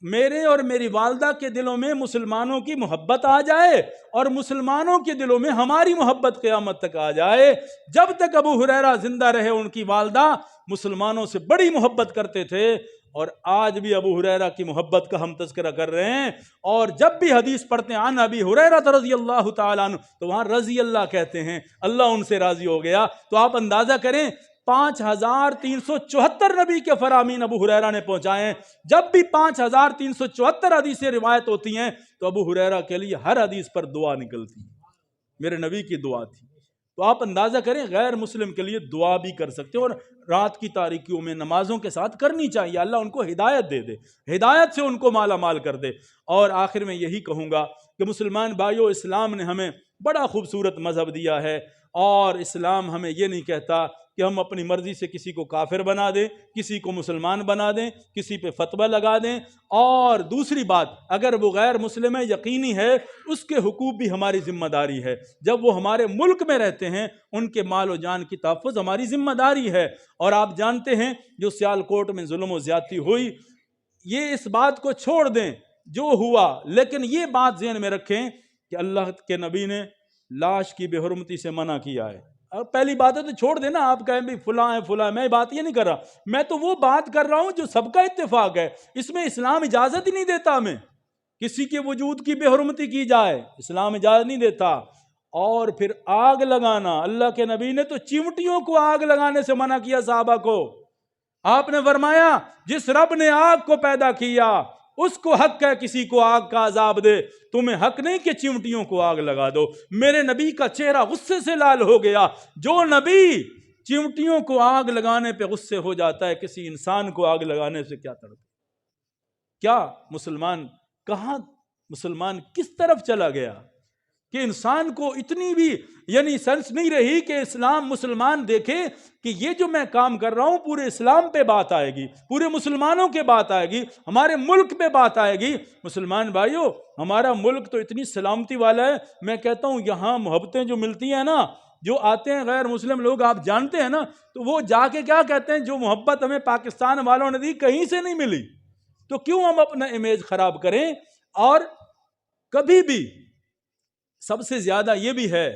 میرے اور میری والدہ کے دلوں میں مسلمانوں کی محبت آ جائے، اور مسلمانوں کے دلوں میں ہماری محبت قیامت تک آ جائے۔ جب تک ابو ہریرہ زندہ رہے ان کی والدہ مسلمانوں سے بڑی محبت کرتے تھے، اور آج بھی ابو ہریرہ کی محبت کا ہم تذکرہ کر رہے ہیں، اور جب بھی حدیث پڑھتے ہیں عن ابی ہریرہ رضی اللہ تعالیٰ عنہ تو وہاں رضی اللہ کہتے ہیں، اللہ ان سے راضی ہو گیا۔ تو آپ اندازہ کریں 5374 نبی کے فرامین ابو ہریرہ نے پہنچائے ہیں۔ جب بھی 5374 حدیثیں روایت ہوتی ہیں تو ابو ہریرہ کے لیے ہر حدیث پر دعا نکلتی ہے، میرے نبی کی دعا تھی۔ تو آپ اندازہ کریں غیر مسلم کے لیے دعا بھی کر سکتے ہیں، اور رات کی تاریکیوں میں نمازوں کے ساتھ کرنی چاہیے، اللہ ان کو ہدایت دے دے، ہدایت سے ان کو مالا مال کر دے۔ اور آخر میں یہی کہوں گا کہ مسلمان بھائیو، اسلام نے ہمیں بڑا خوبصورت مذہب دیا ہے، اور اسلام ہمیں یہ نہیں کہتا کہ ہم اپنی مرضی سے کسی کو کافر بنا دیں، کسی کو مسلمان بنا دیں، کسی پہ فتویٰ لگا دیں۔ اور دوسری بات، اگر وہ غیر مسلم ہے یقینی ہے اس کے حقوق بھی ہماری ذمہ داری ہے، جب وہ ہمارے ملک میں رہتے ہیں ان کے مال و جان کی تحفظ ہماری ذمہ داری ہے۔ اور آپ جانتے ہیں جو سیالکوٹ میں ظلم و زیادتی ہوئی، یہ اس بات کو چھوڑ دیں جو ہوا، لیکن یہ بات ذہن میں رکھیں کہ اللہ کے نبی نے لاش کی بے حرمتی سے منع کیا ہے۔ پہلی بات ہے تو چھوڑ دینا، آپ کہیں بھی فلاں ہے فلاں، میں بات یہ نہیں کر رہا، میں تو وہ بات کر رہا ہوں جو سب کا اتفاق ہے، اس میں اسلام اجازت ہی نہیں دیتا ہمیں کسی کے وجود کی بے حرمتی کی جائے، اسلام اجازت نہیں دیتا۔ اور پھر آگ لگانا، اللہ کے نبی نے تو چمٹیوں کو آگ لگانے سے منع کیا صحابہ کو۔ آپ نے فرمایا جس رب نے آگ کو پیدا کیا اس کو حق ہے کسی کو آگ کا عذاب دے، تمہیں حق نہیں کہ چمٹیوں کو آگ لگا دو۔ میرے نبی کا چہرہ غصے سے لال ہو گیا، جو نبی چمٹیوں کو آگ لگانے پہ غصے ہو جاتا ہے، کسی انسان کو آگ لگانے سے کیا تڑپے؟ کیا مسلمان کہاں، مسلمان کس طرف چلا گیا کہ انسان کو اتنی بھی یعنی سینس نہیں رہی کہ اسلام مسلمان دیکھے کہ یہ جو میں کام کر رہا ہوں پورے اسلام پہ بات آئے گی، پورے مسلمانوں کے بات آئے گی، ہمارے ملک پہ بات آئے گی۔ مسلمان بھائیو، ہمارا ملک تو اتنی سلامتی والا ہے، میں کہتا ہوں یہاں محبتیں جو ملتی ہیں نا، جو آتے ہیں غیر مسلم لوگ، آپ جانتے ہیں نا، تو وہ جا کے کیا کہتے ہیں، جو محبت ہمیں پاکستان والوں نے دی کہیں سے نہیں ملی، تو کیوں ہم اپنا امیج خراب کریں؟ اور کبھی بھی سب سے زیادہ یہ بھی ہے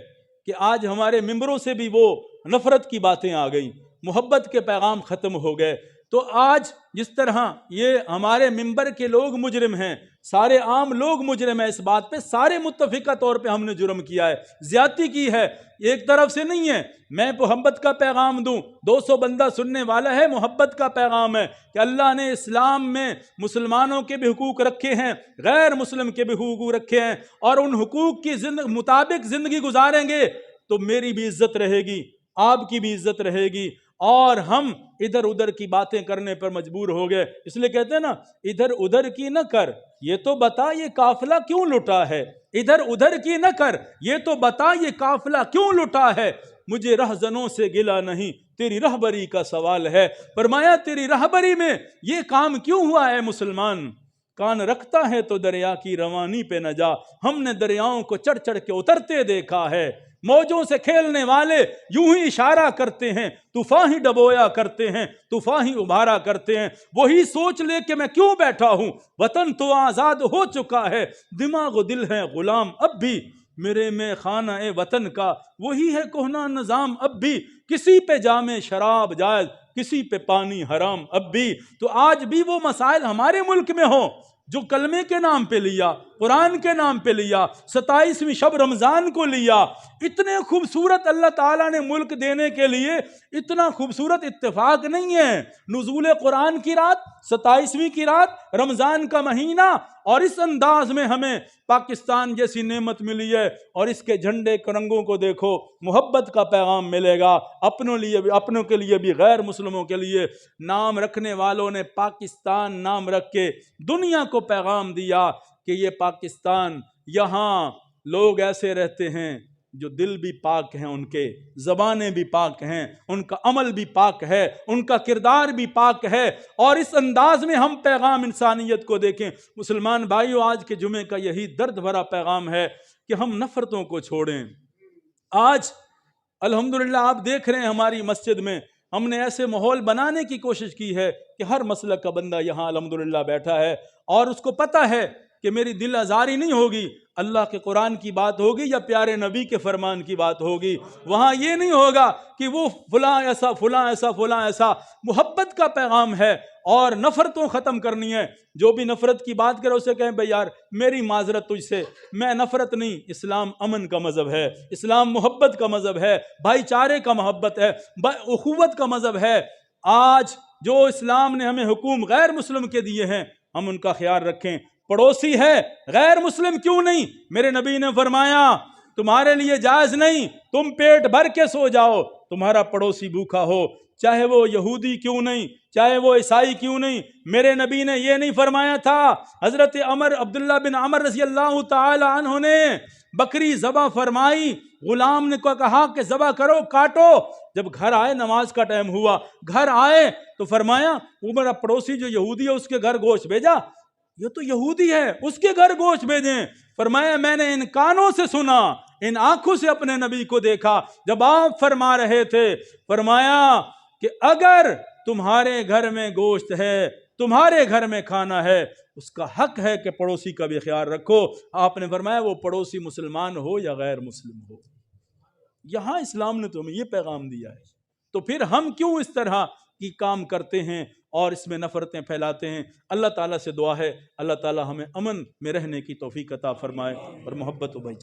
کہ آج ہمارے ممبروں سے بھی وہ نفرت کی باتیں آ گئیں، محبت کے پیغام ختم ہو گئے۔ تو آج جس طرح یہ ہمارے ممبر کے لوگ مجرم ہیں، سارے عام لوگ مجرم ہیں، اس بات پہ سارے متفقہ طور پہ ہم نے جرم کیا ہے، زیادتی کی ہے، ایک طرف سے نہیں ہے۔ میں محبت کا پیغام دوں، 200 بندہ سننے والا ہے، محبت کا پیغام ہے کہ اللہ نے اسلام میں مسلمانوں کے بھی حقوق رکھے ہیں، غیر مسلم کے بھی حقوق رکھے ہیں، اور ان حقوق کی مطابق زندگی گزاریں گے تو میری بھی عزت رہے گی، آپ کی بھی عزت رہے گی۔ اور ہم ادھر ادھر کی باتیں کرنے پر مجبور ہو گئے، اس لیے کہتے ہیں نا ادھر ادھر کی نہ کر، یہ تو بتا یہ قافلہ کیوں لٹا ہے، ادھر ادھر کی نہ کر، یہ تو بتا یہ قافلہ کیوں لٹا ہے، مجھے رہزنوں سے گلہ نہیں تیری رہبری کا سوال ہے۔ فرمایا تیری رہبری میں یہ کام کیوں ہوا ہے مسلمان، کان رکھتا ہے تو دریا کی روانی پہ نہ جا، ہم نے دریاؤں کو چڑھ چڑھ کے اترتے دیکھا ہے، موجوں سے کھیلنے والے یوں ہی اشارہ کرتے ہیں، طوفان ہی ڈبویا کرتے ہیں، طوفان ہی ابھارا کرتے ہیں، وہی سوچ لے کہ میں کیوں بیٹھا ہوں، وطن تو آزاد ہو چکا ہے، دماغ و دل ہے غلام اب بھی، میرے میں خانہ وطن کا وہی ہے کہنا نظام اب بھی، کسی پہ جام شراب جائز کسی پہ پانی حرام اب بھی۔ تو آج بھی وہ مسائل ہمارے ملک میں ہوں جو کلمے کے نام پہ لیا، قرآن کے نام پہ لیا، 27ویں شب رمضان کو لیا، اتنے خوبصورت اللہ تعالیٰ نے ملک دینے کے لیے اتنا خوبصورت اتفاق نہیں ہے، نزول قرآن کی رات، 27ویں کی رات، رمضان کا مہینہ، اور اس انداز میں ہمیں پاکستان جیسی نعمت ملی ہے، اور اس کے جھنڈے کے رنگوں کو دیکھو، محبت کا پیغام ملے گا اپنوں کے لیے بھی غیر مسلموں کے لیے۔ نام رکھنے والوں نے پاکستان نام رکھ کے دنیا کو پیغام دیا کہ یہ پاکستان، یہاں لوگ ایسے رہتے ہیں جو دل بھی پاک ہیں، ان کے زبانیں بھی پاک ہیں، ان کا عمل بھی پاک ہے، ان کا کردار بھی پاک ہے، اور اس انداز میں ہم پیغام انسانیت کو دیکھیں۔ مسلمان بھائیو، آج کے جمعے کا یہی درد بھرا پیغام ہے کہ ہم نفرتوں کو چھوڑیں۔ آج الحمدللہ آپ دیکھ رہے ہیں ہماری مسجد میں ہم نے ایسے ماحول بنانے کی کوشش کی ہے کہ ہر مسلک کا بندہ یہاں الحمدللہ بیٹھا ہے اور اس کو پتہ ہے کہ میری دل آزاری نہیں ہوگی، اللہ کے قرآن کی بات ہوگی یا پیارے نبی کے فرمان کی بات ہوگی۔ وہاں یہ نہیں ہوگا کہ وہ فلاں ایسا فلاں ایسا فلاں ایسا۔ محبت کا پیغام ہے اور نفرتوں ختم کرنی ہے۔ جو بھی نفرت کی بات کرے اسے کہیں بھئی یار میری معذرت تجھ سے، میں نفرت نہیں، اسلام امن کا مذہب ہے، اسلام محبت کا مذہب ہے، بھائی چارے کا محبت ہے، اخوت کا مذہب ہے۔ آج جو اسلام نے ہمیں حقوق غیر مسلم کے دیے ہیں ہم ان کا خیال رکھیں۔ پڑوسی ہے غیر مسلم کیوں نہیں، میرے نبی نے فرمایا تمہارے لیے جائز نہیں تم پیٹ بھر کے سو جاؤ، تمہارا پڑوسی بھوکا ہو، چاہے وہ یہودی کیوں نہیں، چاہے وہ عیسائی کیوں نہیں۔ میرے نبی نے یہ نہیں فرمایا تھا۔ حضرت عبداللہ بن عمر رضی اللہ تعالی عنہ نے بکری ذبح فرمائی، غلام نے کہا کہ ذبح کرو، کاٹو۔ جب گھر آئے، نماز کا ٹائم ہوا، گھر آئے تو فرمایا وہ میرا پڑوسی جو یہودی ہے اس کے گھر گوشت بھیجا، یہ تو یہودی ہے اس کے گھر گوشت بھیجیں۔ فرمایا میں نے ان کانوں سے سنا، ان آنکھوں سے اپنے نبی کو دیکھا جب آپ فرما رہے تھے، فرمایا کہ اگر تمہارے گھر میں گوشت ہے، تمہارے گھر میں کھانا ہے، اس کا حق ہے کہ پڑوسی کا بھی خیال رکھو۔ آپ نے فرمایا وہ پڑوسی مسلمان ہو یا غیر مسلم ہو۔ یہاں اسلام نے تمہیں یہ پیغام دیا ہے، تو پھر ہم کیوں اس طرح کی کام کرتے ہیں اور اس میں نفرتیں پھیلاتے ہیں؟ اللہ تعالیٰ سے دعا ہے اللہ تعالیٰ ہمیں امن میں رہنے کی توفیق عطا فرمائے اور محبت و بھائی